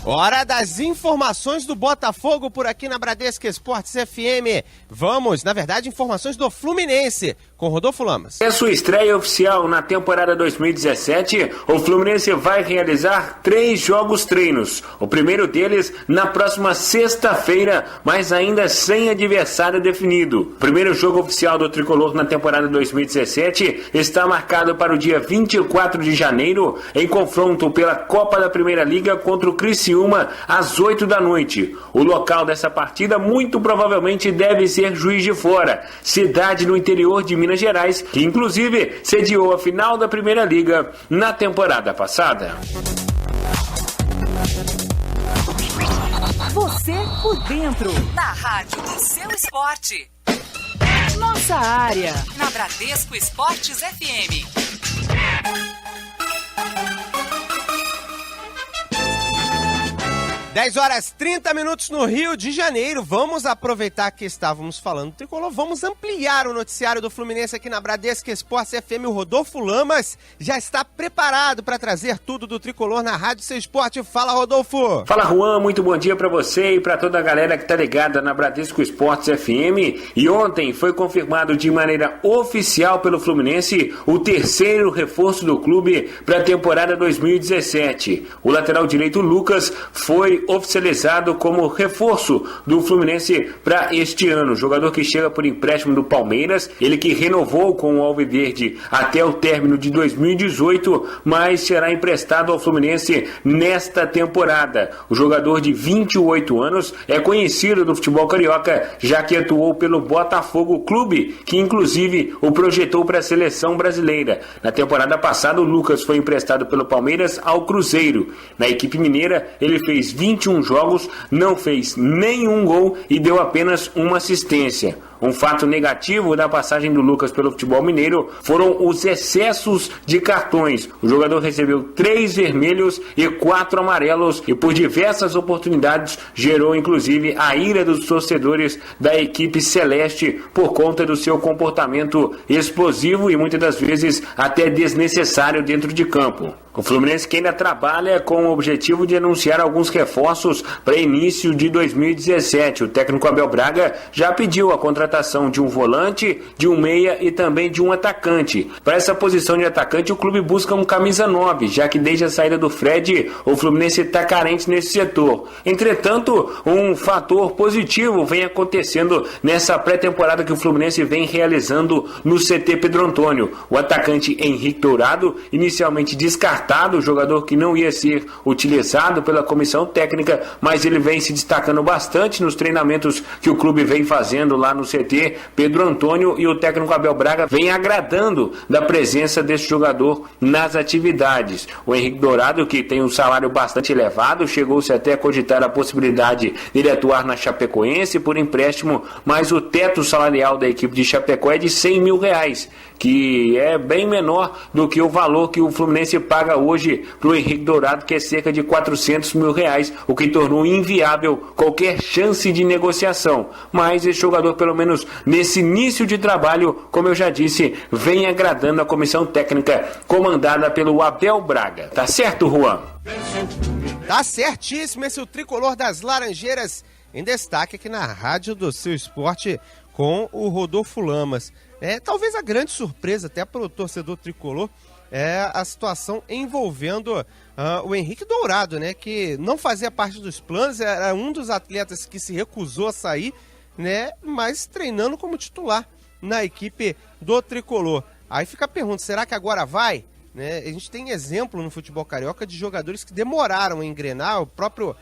Speaker 2: Hora das informações do Botafogo por aqui na Bradesco Esportes FM. Vamos, na verdade, informações do Fluminense com Rodolfo Lamas.
Speaker 6: É sua estreia oficial na temporada 2017, o Fluminense vai realizar 3 jogos treinos. O primeiro deles na próxima sexta-feira, mas ainda sem adversário definido. O primeiro jogo oficial do Tricolor na temporada 2017 está marcado para o dia 24 de janeiro, em confronto pela Copa da Primeira Liga contra o Criciúma, às 8 da noite. O local dessa partida muito provavelmente deve ser Juiz de Fora, cidade no interior de Minas Gerais, que inclusive sediou a final da Primeira Liga na temporada passada.
Speaker 1: Você por dentro, na rádio do seu esporte. Nossa área, na Bradesco Esportes FM.
Speaker 2: 10h30 no Rio de Janeiro. Vamos aproveitar que estávamos falando do Tricolor. Vamos ampliar o noticiário do Fluminense aqui na Bradesco Esportes FM. O Rodolfo Lamas já está preparado para trazer tudo do Tricolor na Rádio Seu Esporte. Fala, Rodolfo.
Speaker 6: Fala, Juan. Muito bom dia para você e para toda a galera que está ligada na Bradesco Esportes FM. E ontem foi confirmado de maneira oficial pelo Fluminense o terceiro reforço do clube para a temporada 2017. O lateral direito Lucas foi foi oficializado como reforço do Fluminense para este ano. Jogador que chega por empréstimo do Palmeiras, ele que renovou com o Alviverde até o término de 2018, mas será emprestado ao Fluminense nesta temporada. O jogador de 28 anos é conhecido do futebol carioca, já que atuou pelo Botafogo, clube que inclusive o projetou para a seleção brasileira. Na temporada passada, o Lucas foi emprestado pelo Palmeiras ao Cruzeiro. Na equipe mineira, ele fez 21 jogos, não fez nenhum gol e deu apenas uma assistência. Um fato negativo da passagem do Lucas pelo futebol mineiro foram os excessos de cartões. O jogador recebeu 3 vermelhos e 4 amarelos e por diversas oportunidades gerou inclusive a ira dos torcedores da equipe celeste por conta do seu comportamento explosivo e muitas das vezes até desnecessário dentro de campo. O Fluminense que ainda trabalha com o objetivo de anunciar alguns reforços para início de 2017. O técnico Abel Braga já pediu a contratação de um volante, de um meia e também de um atacante. Para essa posição de atacante, o clube busca um camisa 9, já que desde a saída do Fred, o Fluminense está carente nesse setor. Entretanto, um fator positivo vem acontecendo nessa pré-temporada que o Fluminense vem realizando no CT Pedro Antônio. O atacante Henrique Dourado, inicialmente descartado, o jogador que não ia ser utilizado pela comissão técnica, mas ele vem se destacando bastante nos treinamentos que o clube vem fazendo lá no CT Pedro Antônio, e o técnico Abel Braga vem agradando da presença desse jogador nas atividades. O Henrique Dourado, que tem um salário bastante elevado, chegou-se até a cogitar a possibilidade dele atuar na Chapecoense por empréstimo, mas o teto salarial da equipe de Chapecó é de R$100 mil, que é bem menor do que o valor que o Fluminense paga hoje para o Henrique Dourado, que é cerca de R$400 mil, o que tornou inviável qualquer chance de negociação. Mas esse jogador, pelo menos nesse início de trabalho, como eu já disse, vem agradando a comissão técnica comandada pelo Abel Braga. Tá certo, Juan?
Speaker 2: Tá certíssimo, esse é o Tricolor das Laranjeiras em destaque aqui na Rádio do Seu Esporte com o Rodolfo Lamas. Talvez a grande surpresa até para o torcedor tricolor é a situação envolvendo o Henrique Dourado, né, que não fazia parte dos planos, era um dos atletas que se recusou a sair, né, mas treinando como titular na equipe do tricolor. Aí fica a pergunta, será que agora vai? Né, a gente tem exemplo no futebol carioca de jogadores que demoraram a engrenar, o próprio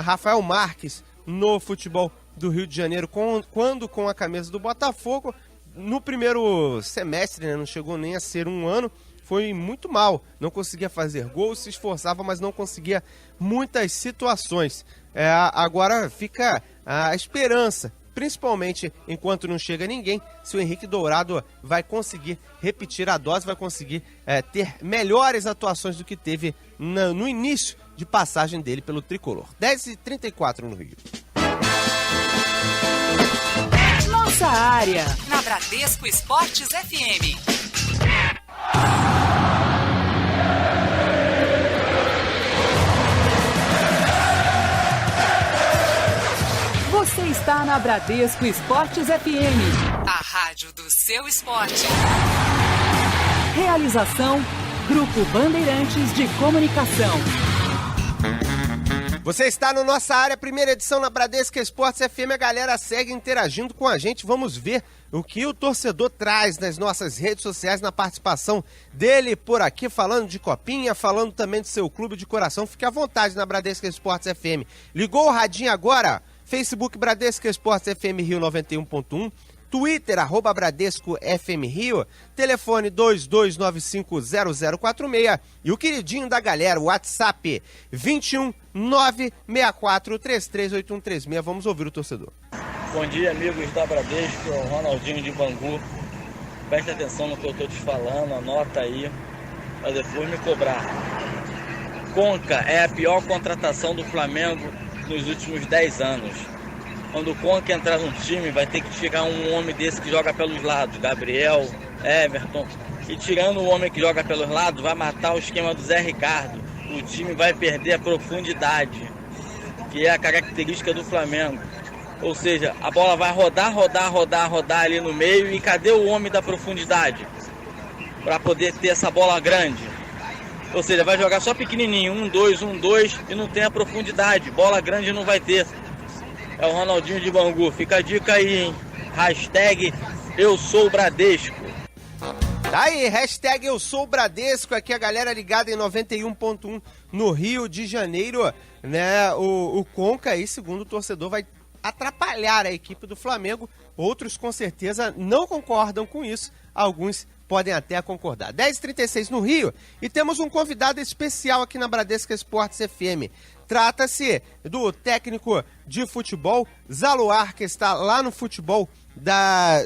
Speaker 2: Rafael Marques no futebol do Rio de Janeiro, quando com a camisa do Botafogo, no primeiro semestre, né, não chegou nem a ser um ano, foi muito mal, não conseguia fazer gols, se esforçava, mas não conseguia muitas situações. Agora fica a esperança, principalmente enquanto não chega ninguém, se o Henrique Dourado vai conseguir repetir a dose, vai conseguir ter melhores atuações do que teve no início de passagem dele pelo tricolor. 10h34 no Rio.
Speaker 1: Nossa área, na Bradesco Esportes FM. Você está na Bradesco Esportes FM. A rádio do seu esporte. Realização, Grupo Bandeirantes de Comunicação.
Speaker 2: Você está no Nossa Área, primeira edição na Bradesco Esportes FM. A galera segue interagindo com a gente. Vamos ver o que o torcedor traz nas nossas redes sociais, na participação dele por aqui, falando de copinha, falando também do seu clube de coração. Fique à vontade na Bradesco Esportes FM. Ligou o radinho agora? Facebook Bradesco Esportes FM Rio 91.1. Twitter, @Bradesco FM Rio, telefone 22950046 e o queridinho da galera, o WhatsApp 21964338136. Vamos ouvir o torcedor.
Speaker 19: Bom dia, amigos da Bradesco, o Ronaldinho de Bangu. Preste atenção no que eu estou te falando, anota aí, para depois me cobrar. Conca é a pior contratação do Flamengo nos últimos 10 anos. Quando o Conca entrar no time, vai ter que tirar um homem desse que joga pelos lados, Gabriel, Everton. E tirando o homem que joga pelos lados, vai matar o esquema do Zé Ricardo. O time vai perder a profundidade, que é a característica do Flamengo. Ou seja, a bola vai rodar ali no meio, e cadê o homem da profundidade? Para poder ter essa bola grande. Ou seja, vai jogar só pequenininho, 1-2 e não tem a profundidade. Bola grande não vai ter. É o Ronaldinho de Bangu. Fica a dica aí, hein? Hashtag Eu Sou Bradesco.
Speaker 2: Tá aí, hashtag Eu Sou Bradesco. Aqui a galera ligada em 91.1 no Rio de Janeiro, né? O Conca aí, segundo o torcedor, vai atrapalhar a equipe do Flamengo. Outros com certeza não concordam com isso. Alguns podem até concordar. 10h36 no Rio e temos um convidado especial aqui na Bradesco Esportes FM. Trata-se do técnico de futebol, Zaluar, que está lá no futebol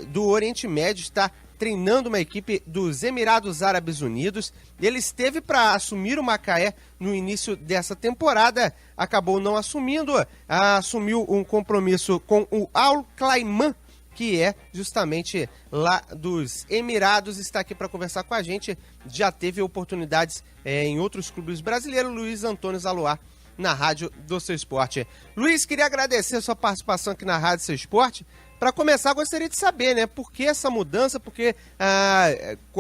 Speaker 2: do Oriente Médio, está treinando uma equipe dos Emirados Árabes Unidos. Ele esteve para assumir o Macaé no início dessa temporada, acabou não assumindo, assumiu um compromisso com o Al Claiman, que é justamente lá dos Emirados, está aqui para conversar com a gente. Já teve oportunidades em outros clubes brasileiros. Luiz Antônio Zaluar, na Rádio do Seu Esporte. Luiz, queria agradecer a sua participação aqui na Rádio Seu Esporte. Para começar, gostaria de saber, né, por que essa mudança, por que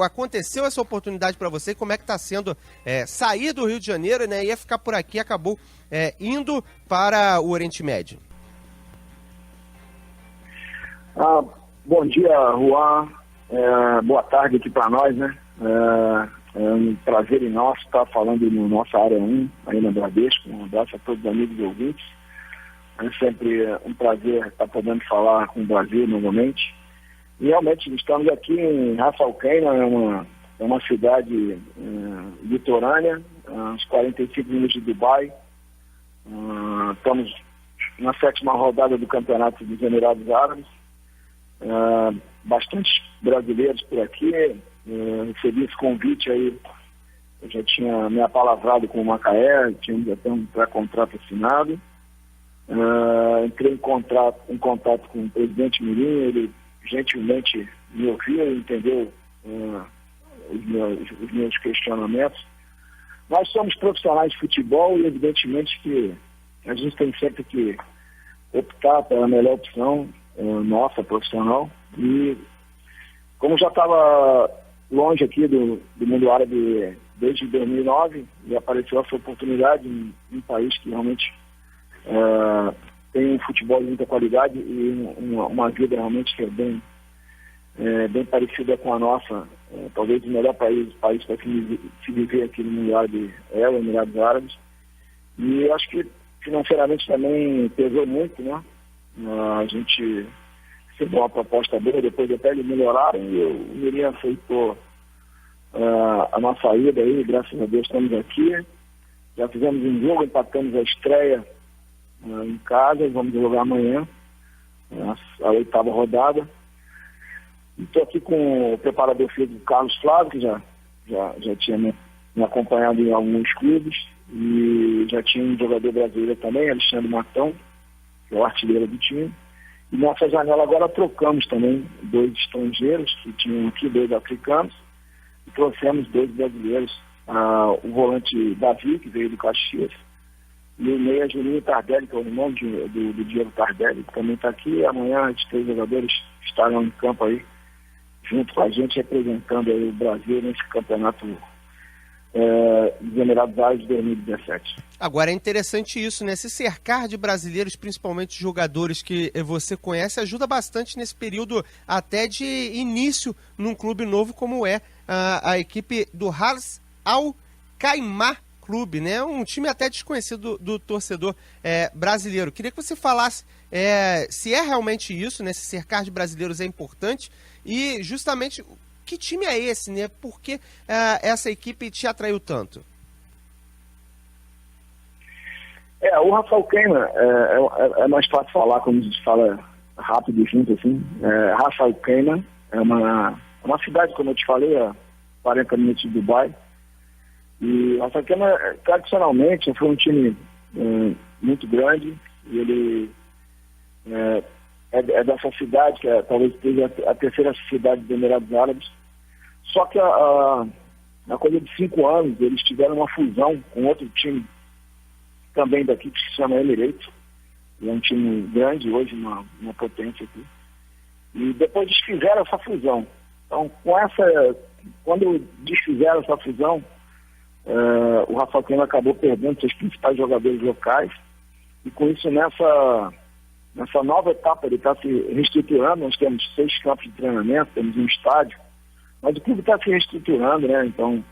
Speaker 2: aconteceu essa oportunidade para você, como é que está sendo sair do Rio de Janeiro, né, ia ficar por aqui, acabou indo para o Oriente Médio.
Speaker 20: Bom dia, Juan. Boa tarde aqui para nós, né? É um prazer nosso estar falando no nossa área 1, aí na Bradesco. Um abraço a todos os amigos e ouvintes. É sempre um prazer estar podendo falar com o Brasil novamente. E realmente estamos aqui em Ras Al Khaimah, é uma cidade litorânea, uns 45 minutos de Dubai. Estamos na 7ª rodada do Campeonato dos Emirados Árabes. Bastante brasileiros por aqui. Recebi esse convite aí, eu já tinha me apalavrado com o Macaé, tínhamos até um pré-contrato assinado. Entrei em contato com o presidente Mirim, ele gentilmente me ouviu, entendeu os meus questionamentos. Nós somos profissionais de futebol e evidentemente que a gente tem sempre que optar pela melhor opção nossa, profissional. E como já estava longe aqui do mundo árabe desde 2009, e apareceu essa oportunidade em um país que realmente tem um futebol de muita qualidade e uma vida realmente que é bem parecida com a nossa. Talvez o melhor país para se viver aqui no mundo árabe é o Emirados Árabes. E acho que financeiramente também pesou muito, né? A gente recebeu uma proposta boa, depois até eles melhoraram e o Mirim aceitou a nossa ida aí, graças a Deus estamos aqui. Já fizemos um jogo, empatamos a estreia em casa, vamos jogar amanhã, a 8ª rodada. Estou aqui com o preparador físico Carlos Flávio, que já tinha me acompanhado em alguns clubes, e já tinha um jogador brasileiro também, Alexandre Matão, que é o artilheiro do time. E nessa janela agora trocamos também 2 estrangeiros, que tinham aqui 2 africanos, e trouxemos 2 brasileiros, o volante Davi, que veio do Caxias, e o meia Juninho Tardelli, que é o irmão do Diego Tardelli, que também está aqui. E amanhã esses 3 jogadores estarão em campo aí, junto com a gente, representando aí o Brasil nesse campeonato dos Emirados Árabes de 2017.
Speaker 2: Agora é interessante isso, né? Se cercar de brasileiros, principalmente jogadores que você conhece, ajuda bastante nesse período até de início num clube novo como é a equipe do Ras Al Khaimah Clube, né? Um time até desconhecido do torcedor brasileiro. Queria que você falasse se é realmente isso, né? Se cercar de brasileiros é importante e justamente que time é esse, né? Por que essa equipe te atraiu tanto?
Speaker 20: O Ras Al Khaimah é mais fácil falar quando a gente fala rápido junto, assim. Ras Al Khaimah é uma cidade, como eu te falei, a 40 minutos de Dubai. E Ras Al Khaimah, tradicionalmente, foi um time muito grande. E ele é dessa cidade, que talvez seja a terceira cidade dos Emirados Árabes. Só que na coisa de 5 anos, eles tiveram uma fusão com outro time também daqui, que se chama Emirates. É um time grande hoje, uma potência aqui. E depois desfizeram essa fusão. Então, quando desfizeram essa fusão, o Rafael Keno acabou perdendo seus principais jogadores locais, e com isso nessa nova etapa ele está se reestruturando. Nós temos 6 campos de treinamento, temos um estádio, mas o clube está se reestruturando, né? Então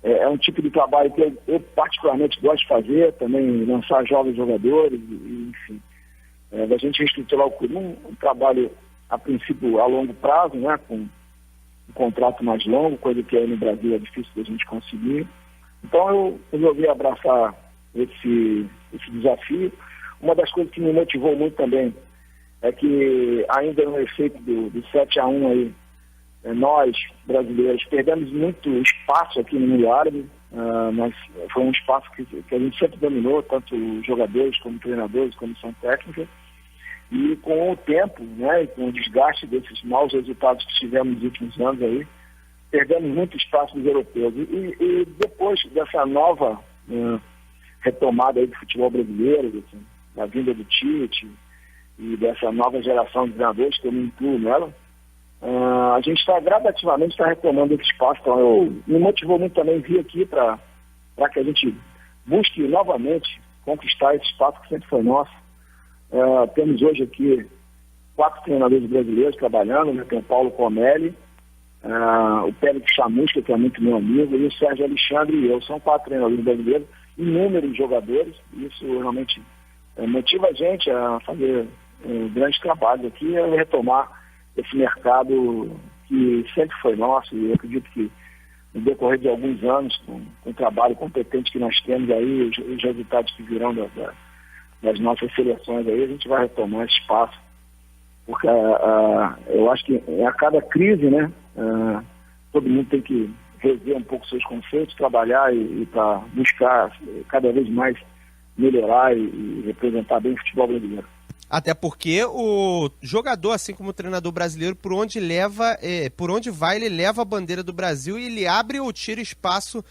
Speaker 20: é um tipo de trabalho que eu particularmente gosto de fazer, também lançar jovens jogadores, enfim, da gente reestruturar o clube, um trabalho a princípio a longo prazo, né? Com um contrato mais longo, coisa que aí no Brasil é difícil da gente conseguir. Então eu resolvi abraçar esse desafio. Uma das coisas que me motivou muito também é que ainda no efeito do 7-1 aí, nós, brasileiros, perdemos muito espaço aqui no mundo árabe, mas foi um espaço que a gente sempre dominou, tanto jogadores como treinadores, comissão técnica, e com o tempo, né, e com o desgaste desses maus resultados que tivemos nos últimos anos aí, perdemos muito espaço dos europeus. E depois dessa nova retomada aí do futebol brasileiro, assim, da vinda do Tite e dessa nova geração de treinadores, que eu me incluo nela, a gente gradativamente está retomando esse espaço. Então me motivou muito também vir aqui para que a gente busque novamente conquistar esse espaço que sempre foi nosso. Temos hoje aqui 4 treinadores brasileiros trabalhando, né? Tem o Paulo Comelli, o Pérez Chamusca, que é muito meu amigo, e o Sérgio Alexandre e eu. São 4 treinadores brasileiros, inúmeros jogadores. Isso realmente motiva a gente a fazer grandes trabalhos aqui e a retomar esse mercado que sempre foi nosso. E eu acredito que no decorrer de alguns anos, com o trabalho competente que nós temos aí, os resultados que virão das nossas seleções aí, a gente vai retomar esse espaço. Porque eu acho que a cada crise, né, todo mundo tem que rever um pouco seus conceitos, trabalhar e para buscar cada vez mais melhorar e representar bem o futebol brasileiro.
Speaker 2: Até porque o jogador, assim como o treinador brasileiro, por onde vai, ele leva a bandeira do Brasil e ele abre ou tira espaço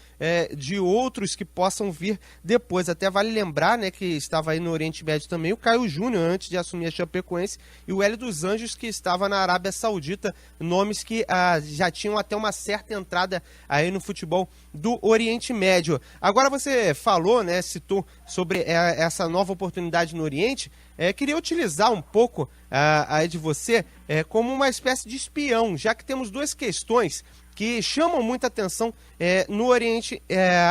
Speaker 2: de outros que possam vir depois. Até vale lembrar, né, que estava aí no Oriente Médio também o Caio Júnior, antes de assumir a Chapecoense, e o Hélio dos Anjos, que estava na Arábia Saudita, nomes que já tinham até uma certa entrada aí no futebol do Oriente Médio. Agora você falou, né, citou sobre essa nova oportunidade no Oriente. Queria utilizar um pouco aí de você como uma espécie de espião, já que temos 2 questões que chamam muita atenção no Oriente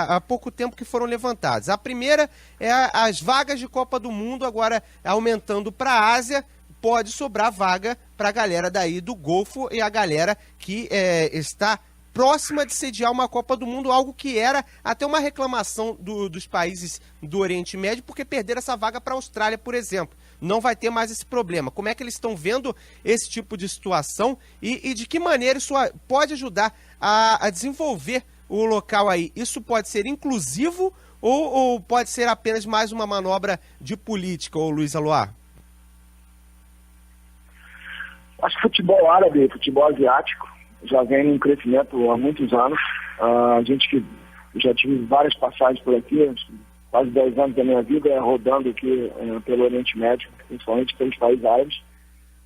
Speaker 2: há pouco tempo que foram levantadas. A primeira é as vagas de Copa do Mundo agora aumentando para a Ásia. Pode sobrar vaga para a galera daí do Golfo e a galera que está próxima de sediar uma Copa do Mundo, algo que era até uma reclamação dos países do Oriente Médio, porque perderam essa vaga para a Austrália, por exemplo. Não vai ter mais esse problema. Como é que eles estão vendo esse tipo de situação e de que maneira isso pode ajudar a desenvolver o local aí? Isso pode ser inclusivo ou pode ser apenas mais uma manobra de política, ô Luiz Aloar?
Speaker 20: Acho que futebol árabe, futebol asiático, já vem em crescimento há muitos anos. A gente que já tive várias passagens por aqui, quase 10 anos da minha vida rodando aqui pelo Oriente Médio, principalmente pelos países árabes.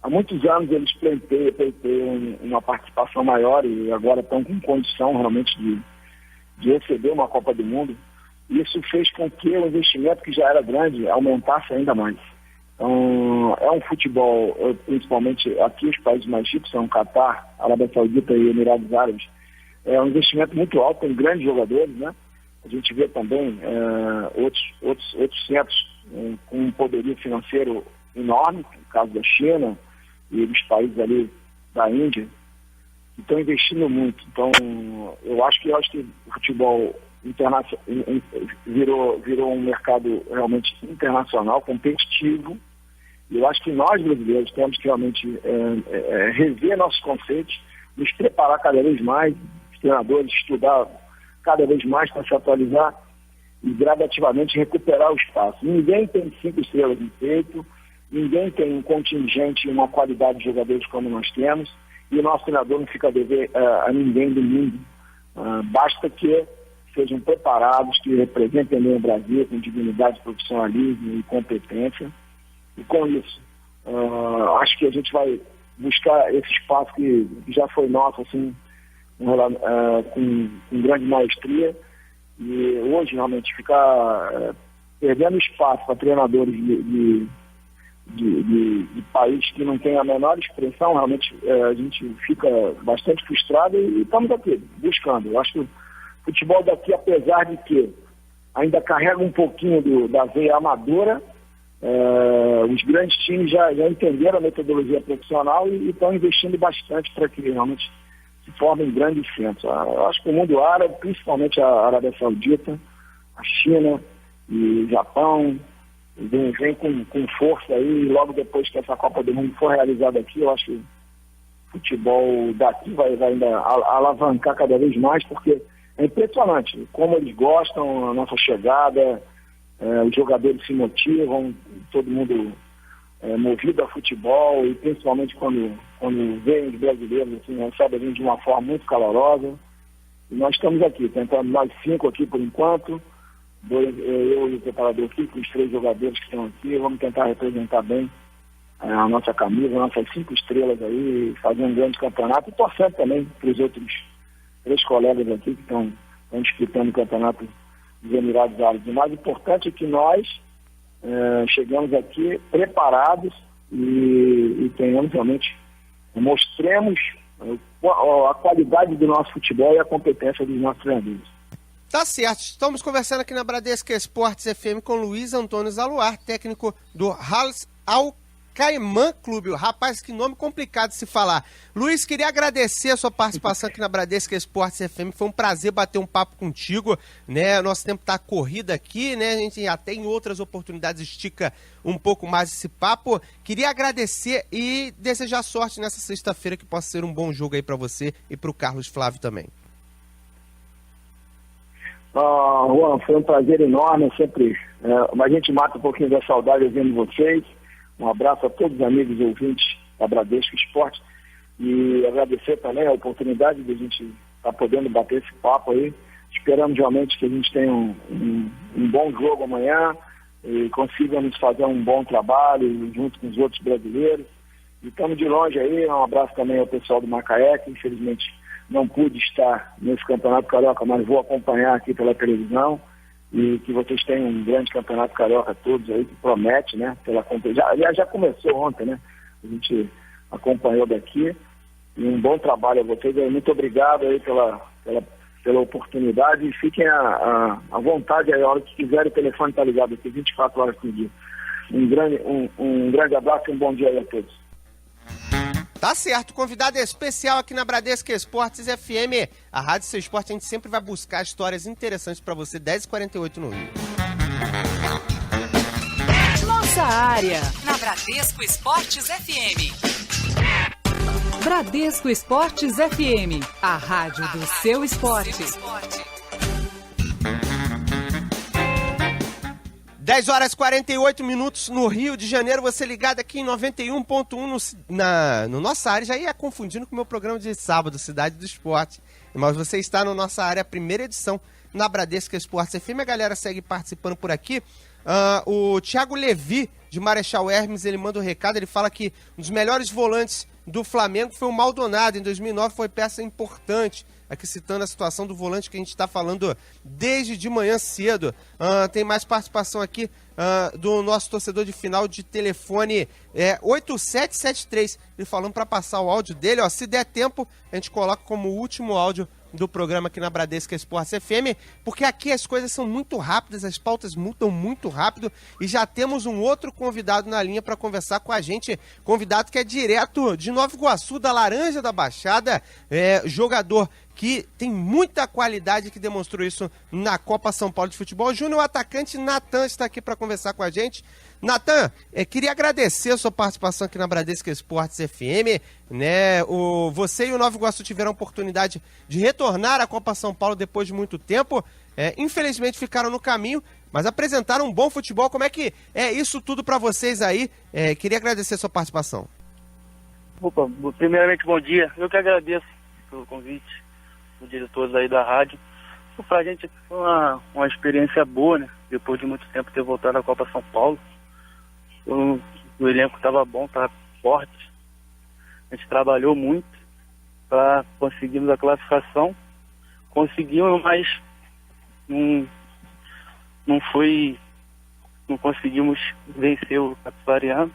Speaker 20: Há muitos anos eles pleiteiam uma participação maior e agora estão com condição realmente de receber uma Copa do Mundo. Isso fez com que o investimento, que já era grande, aumentasse ainda mais. Então, é um futebol, principalmente aqui os países mais ricos, são Catar, Arábia Saudita e Emirados Árabes, é um investimento muito alto, tem grandes jogadores, né? A gente vê também outros centros com um poderio financeiro enorme, no caso da China e dos países ali da Índia, que estão investindo muito. Então, eu acho que o futebol virou um mercado realmente internacional, competitivo, e eu acho que nós brasileiros temos que realmente rever nossos conceitos, nos preparar cada vez mais, os treinadores estudar cada vez mais para se atualizar e gradativamente recuperar o espaço. Ninguém tem 5 estrelas no peito, ninguém tem um contingente e uma qualidade de jogadores como nós temos, e o nosso treinador não fica a dever a ninguém do mundo. Basta que sejam preparados, que representem bem o Brasil com dignidade, profissionalismo e competência. E com isso, acho que a gente vai buscar esse espaço que já foi nosso, assim, com grande maestria, E hoje, realmente, ficar perdendo espaço para treinadores de país que não tem a menor expressão, realmente a gente fica bastante frustrado e estamos aqui, buscando. Eu acho que o futebol daqui, apesar de que ainda carrega um pouquinho da veia amadora, os grandes times já entenderam a metodologia profissional e estão investindo bastante para que realmente se formem grandes centros. Eu acho que o mundo árabe, principalmente a Arábia Saudita, a China e o Japão, vem com força aí, e logo depois que essa Copa do Mundo for realizada aqui, eu acho que o futebol daqui vai ainda alavancar cada vez mais, porque é impressionante como eles gostam, a nossa chegada, os jogadores se motivam, todo mundo movido a futebol, e principalmente quando vem os brasileiros, assim, recebe a gente de uma forma muito calorosa. E nós estamos aqui, tentando, nós 5 aqui por enquanto, eu e o preparador aqui, com os 3 jogadores que estão aqui, vamos tentar representar bem a nossa camisa, nossas 5 estrelas aí, fazer um grande campeonato, e torcendo também para os outros 3 colegas aqui que estão disputando o campeonato dos Emirados Árabes. O mais importante é que nós chegamos aqui preparados e tenhamos realmente, mostremos a qualidade do nosso futebol e a competência dos nossos treinadores.
Speaker 2: Tá certo, estamos conversando aqui na Bradesco Esportes FM com Luiz Antônio Zaluar, técnico do Hals Al Caiman Clube. Rapaz, que nome complicado de se falar. Luiz, queria agradecer a sua participação aqui na Bradesco Esportes FM. Foi um prazer bater um papo contigo, né? Nosso tempo tá corrido aqui, né? A gente até em outras oportunidades estica um pouco mais esse papo. Queria agradecer e desejar sorte nessa sexta-feira, que possa ser um bom jogo aí para você e para o Carlos Flávio também.
Speaker 20: Juan, foi um prazer enorme, sempre a gente mata um pouquinho da saudade vendo vocês. Um abraço a todos os amigos e ouvintes da Bradesco Esporte, e agradecer também a oportunidade de a gente estar podendo bater esse papo aí. Esperamos realmente que a gente tenha um bom jogo amanhã e consigamos fazer um bom trabalho junto com os outros brasileiros. E estamos de longe aí, um abraço também ao pessoal do Macaé, que infelizmente não pude estar nesse Campeonato Carioca, mas vou acompanhar aqui pela televisão, e que vocês tenham um grande Campeonato Carioca todos aí, que promete, né? Já começou ontem, né? A gente acompanhou daqui, e um bom trabalho a vocês. Muito obrigado aí pela oportunidade, e fiquem à vontade aí, a hora que quiserem, o telefone está ligado aqui 24 horas por dia. Um grande abraço e um bom dia aí a todos.
Speaker 2: Tá certo, convidado especial aqui na Bradesco Esportes FM, a Rádio Seu Esporte. A gente sempre vai buscar histórias interessantes para você, 10h48 no Rio.
Speaker 1: Nossa área, na Bradesco Esportes FM. Bradesco Esportes FM, a rádio do seu esporte.
Speaker 2: 10h48 no Rio de Janeiro, você ligado aqui em 91.1 no Nossa Área. Já ia confundindo com o meu programa de sábado, Cidade do Esporte. Mas você está no Nossa Área, primeira edição, na Bradesco Esportes FM. A galera segue participando por aqui. O Thiago Levi, de Marechal Hermes, ele manda um recado. Ele fala que um dos melhores volantes do Flamengo foi o Maldonado. Em 2009 foi peça importante. Aqui citando a situação do volante que a gente está falando desde de manhã cedo. Tem mais participação aqui do nosso torcedor de final de telefone 8773. Ele falando para passar o áudio dele. Ó, se der tempo, a gente coloca como último áudio do programa aqui na Bradesco Esportes FM, porque aqui as coisas são muito rápidas, as pautas mudam muito rápido, e já temos um outro convidado na linha para conversar com a gente, convidado que é direto de Nova Iguaçu, da Laranja da Baixada, jogador que tem muita qualidade, que demonstrou isso na Copa São Paulo de Futebol. Júnior, o atacante Natan está aqui para conversar com a gente. Natan, queria agradecer a sua participação aqui na Bradesco Esportes FM, né? Você e o Nova Iguaçu tiveram a oportunidade de retornar à Copa São Paulo depois de muito tempo. Infelizmente ficaram no caminho, mas apresentaram um bom futebol. Como é que é isso tudo para vocês aí? Queria agradecer a sua participação.
Speaker 21: Opa, primeiramente bom dia. Eu que agradeço pelo convite, os diretores aí da rádio. Pra gente foi uma experiência boa, né? Depois de muito tempo ter voltado à Copa São Paulo. O elenco estava bom, estava forte. A gente trabalhou muito para conseguirmos a classificação. Conseguimos, mas não conseguimos vencer o Capivariano.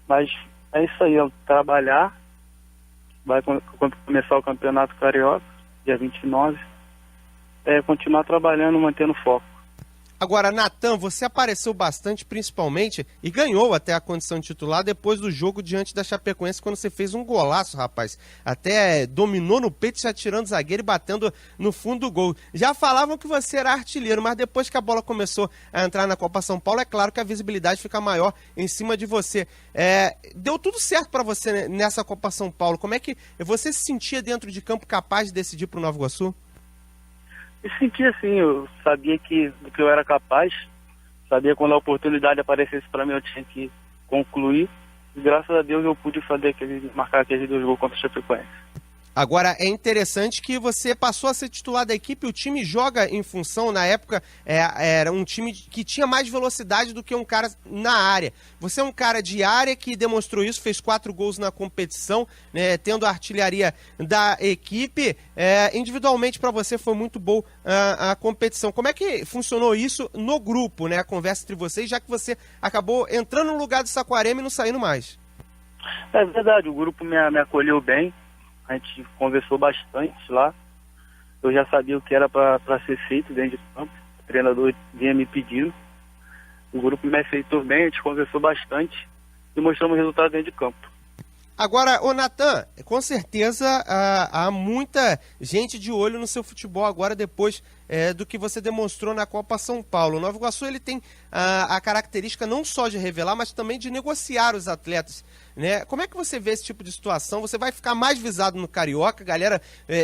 Speaker 21: Mas é isso aí, trabalhar. Vai começar o Campeonato Carioca, dia 29. Continuar trabalhando, mantendo foco.
Speaker 2: Agora, Natan, você apareceu bastante, principalmente, e ganhou até a condição de titular depois do jogo diante da Chapecoense, quando você fez um golaço, rapaz. Até dominou no peito, já tirando o zagueiro e batendo no fundo do gol. Já falavam que você era artilheiro, mas depois que a bola começou a entrar na Copa São Paulo, é claro que a visibilidade fica maior em cima de você. Deu tudo certo para você nessa Copa São Paulo. Como é que você se sentia dentro de campo capaz de decidir para o Nova Iguaçu?
Speaker 21: Me senti assim, eu sabia do que eu era capaz, sabia quando a oportunidade aparecesse para mim eu tinha que concluir, e graças a Deus eu pude marcar aqueles 2 gols contra o Chapecoense.
Speaker 2: Agora, é interessante que você passou a ser titular da equipe, o time joga em função, na época, era um time que tinha mais velocidade do que um cara na área. Você é um cara de área que demonstrou isso, fez 4 gols na competição, né, tendo a artilharia da equipe. Individualmente, para você, foi muito boa a competição. Como é que funcionou isso no grupo, né, a conversa entre vocês, já que você acabou entrando no lugar do Saquarema e não saindo mais?
Speaker 21: É verdade, o grupo me acolheu bem. A gente conversou bastante lá. Eu já sabia o que era para ser feito dentro de campo. O treinador vinha me pedindo. O grupo me aceitou bem, a gente conversou bastante e mostramos o resultado dentro de campo.
Speaker 2: Agora, ô Natan, com certeza há muita gente de olho no seu futebol agora depois do que você demonstrou na Copa São Paulo. O Nova Iguaçu ele tem a característica não só de revelar, mas também de negociar os atletas, né? Como é que você vê esse tipo de situação? Você vai ficar mais visado no Carioca, a galera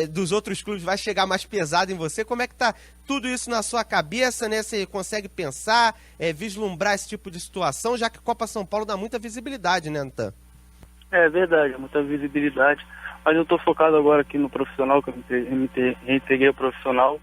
Speaker 2: dos outros clubes vai chegar mais pesado em você. Como é que tá tudo isso na sua cabeça, né? Você consegue pensar, vislumbrar esse tipo de situação, já que a Copa São Paulo dá muita visibilidade, né, Natan?
Speaker 21: É verdade, muita visibilidade, mas eu estou focado agora aqui no profissional, que eu me reintegrei ao profissional.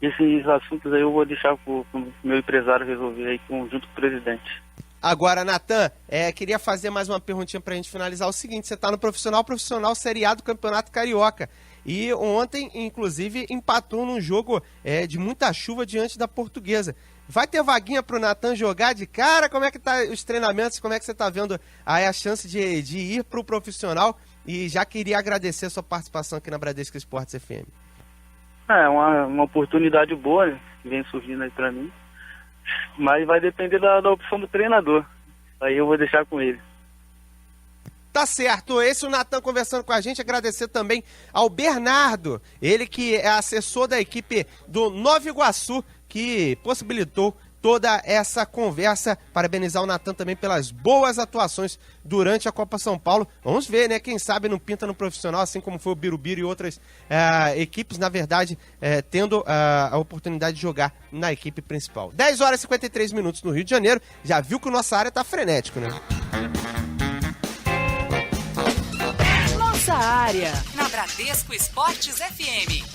Speaker 21: Esses assuntos aí eu vou deixar para o meu empresário resolver aí junto com o presidente.
Speaker 2: Agora, Natan, queria fazer mais uma perguntinha para a gente finalizar. O seguinte, você está no profissional Série A do Campeonato Carioca. E ontem, inclusive, empatou num jogo de muita chuva diante da Portuguesa. Vai ter vaguinha pro Natan jogar de cara? Como é que tá os treinamentos? Como é que você tá vendo aí a chance de ir pro profissional? E já queria agradecer a sua participação aqui na Bradesco Esportes FM.
Speaker 21: É uma oportunidade boa, né, que vem surgindo aí pra mim. Mas vai depender da opção do treinador. Aí eu vou deixar com ele.
Speaker 2: Tá certo, esse é o Natan conversando com a gente, agradecer também ao Bernardo, ele que é assessor da equipe do Nova Iguaçu, que possibilitou toda essa conversa. Parabenizar o Natan também pelas boas atuações durante a Copa São Paulo. Vamos ver, né? Quem sabe não pinta no profissional, assim como foi o Birubiru e outras equipes, na verdade, tendo a oportunidade de jogar na equipe principal. 10 horas e 53 minutos no Rio de Janeiro. Já viu que a nossa área tá frenético, né?
Speaker 1: Nossa área, na Bradesco Esportes FM.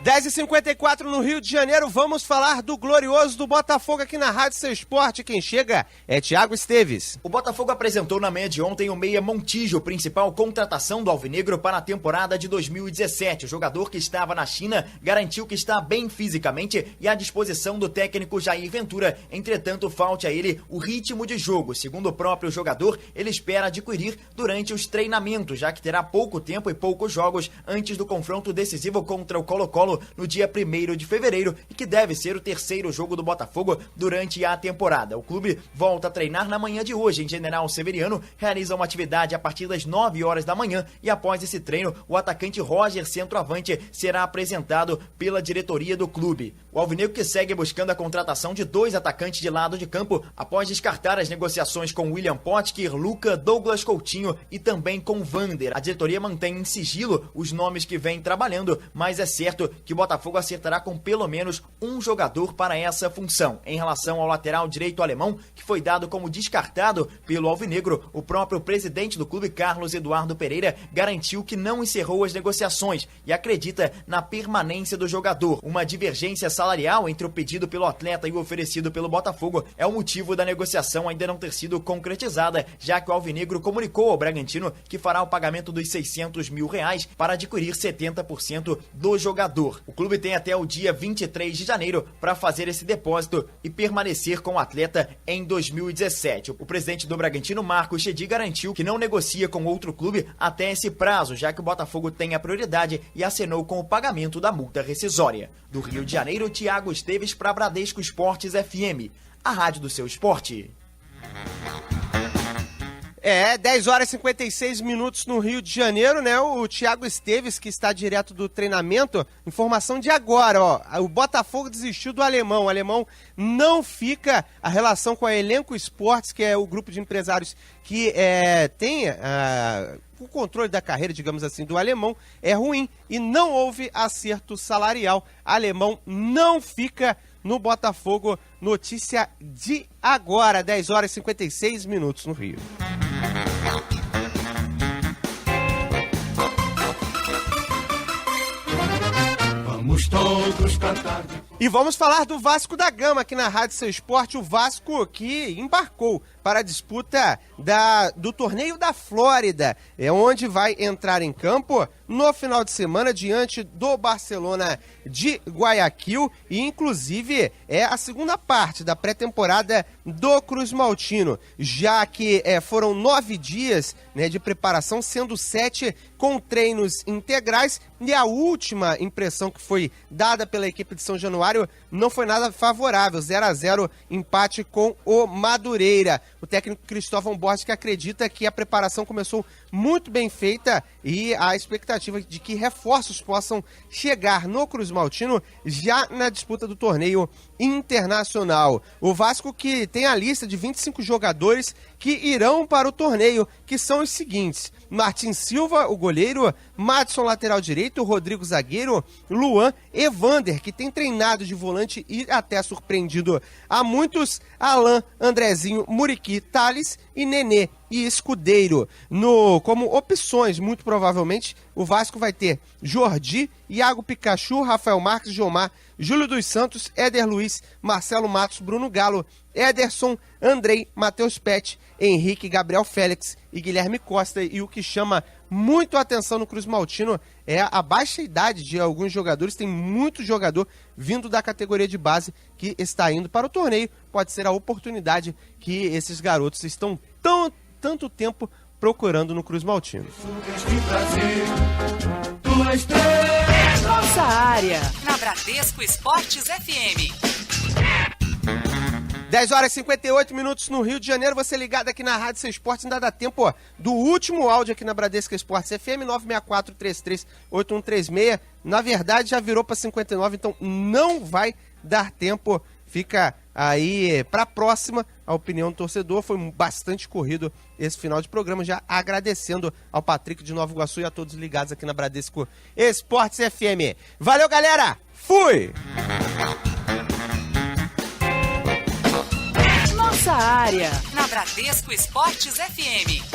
Speaker 2: 10h54 no Rio de Janeiro, vamos falar do glorioso do Botafogo aqui na Rádio Seu Esporte. Quem chega é Thiago Esteves.
Speaker 5: O Botafogo apresentou na manhã de ontem o meia Montijo, principal contratação do Alvinegro para a temporada de 2017. O jogador que estava na China garantiu que está bem fisicamente e à disposição do técnico Jair Ventura. Entretanto, falta a ele o ritmo de jogo. Segundo o próprio jogador, ele espera adquirir durante os treinamentos, já que terá pouco tempo e poucos jogos antes do confronto decisivo contra o Colo-Colo no dia 1º de fevereiro e que deve ser o terceiro jogo do Botafogo durante a temporada. O clube volta a treinar na manhã de hoje em General Severiano, realiza uma atividade a partir das 9 horas da manhã e após esse treino, o atacante Roger, centroavante, será apresentado pela diretoria do clube. O Alvinegro que segue buscando a contratação de 2 atacantes de lado de campo após descartar as negociações com William Potker, Luca, Douglas Coutinho e também com Vander. A diretoria mantém em sigilo os nomes que vem trabalhando, mas é certo que o Botafogo acertará com pelo menos um jogador para essa função. Em relação ao lateral direito alemão, que foi dado como descartado pelo Alvinegro, o próprio presidente do clube, Carlos Eduardo Pereira, garantiu que não encerrou as negociações e acredita na permanência do jogador. Uma divergência salarial entre o pedido pelo atleta e o oferecido pelo Botafogo é o motivo da negociação ainda não ter sido concretizada, já que o Alvinegro comunicou ao Bragantino que fará o pagamento dos R$600 mil para adquirir 70% do jogador. O clube tem até o dia 23 de janeiro para fazer esse depósito e permanecer com o atleta em 2017. O presidente do Bragantino, Marcos Chedi, garantiu que não negocia com outro clube até esse prazo, já que o Botafogo tem a prioridade e acenou com o pagamento da multa rescisória. Do Rio de Janeiro, Thiago Esteves para Bradesco Esportes FM, a rádio do seu esporte.
Speaker 2: 10 horas e 56 minutos no Rio de Janeiro, né? O Thiago Esteves, que está direto do treinamento, informação de agora, ó. O Botafogo desistiu do Alemão. O Alemão não fica. A relação com a Elenco Esportes, que é o grupo de empresários que tem o controle da carreira, digamos assim, do Alemão, é ruim e não houve acerto salarial. Alemão não fica no Botafogo. Notícia de agora, 10 horas e 56 minutos no Rio.
Speaker 7: Vamos todos cantar.
Speaker 2: E vamos falar do Vasco da Gama aqui na Rádio Seu Esporte. O Vasco que embarcou para a disputa do torneio da Flórida, onde vai entrar em campo no final de semana diante do Barcelona de Guayaquil, e inclusive é a segunda parte da pré-temporada do Cruz Maltino, já que foram 9 dias, né, de preparação, sendo 7 com treinos integrais, e a última impressão que foi dada pela equipe de São Januário não foi nada favorável, 0-0, empate com o Madureira. O técnico Cristóvão Borges que acredita que a preparação começou muito bem feita e a expectativa de que reforços possam chegar no Cruz Maltino já na disputa do torneio internacional. O Vasco que tem a lista de 25 jogadores que irão para o torneio, que são os seguintes: Martin Silva, o goleiro, Madison, lateral direito, Rodrigo, zagueiro, Luan, Evander, que tem treinado de volante e até surpreendido a muitos, Alan, Andrezinho, Muriqui, Thales e Nenê e Escudeiro. Como opções, muito provavelmente, o Vasco vai ter Jordi, Iago Pikachu, Rafael Marques, Jomar, Júlio dos Santos, Éder Luiz, Marcelo Matos, Bruno Galo, Ederson, Andrei, Matheus Pet, Henrique, Gabriel Félix e Guilherme Costa. E o que chama muito a atenção no Cruz Maltino é a baixa idade de alguns jogadores. Tem muito jogador vindo da categoria de base que está indo para o torneio. Pode ser a oportunidade que esses garotos estão tanto tempo procurando no Cruz Maltino.
Speaker 1: Nossa área, na Bradesco Esportes FM.
Speaker 2: 10 horas e 58 minutos no Rio de Janeiro, você ligado aqui na Rádio Seu Esporte, ainda dá tempo do último áudio aqui na Bradesco Esportes FM, 964-33-8136, na verdade já virou para 59, então não vai dar tempo, fica aí para a próxima a opinião do torcedor. Foi bastante corrido esse final de programa, já agradecendo ao Patrick de Nova Iguaçu e a todos ligados aqui na Bradesco Esportes FM. Valeu, galera! Fui!
Speaker 1: Nossa área, na Bradesco Esportes FM.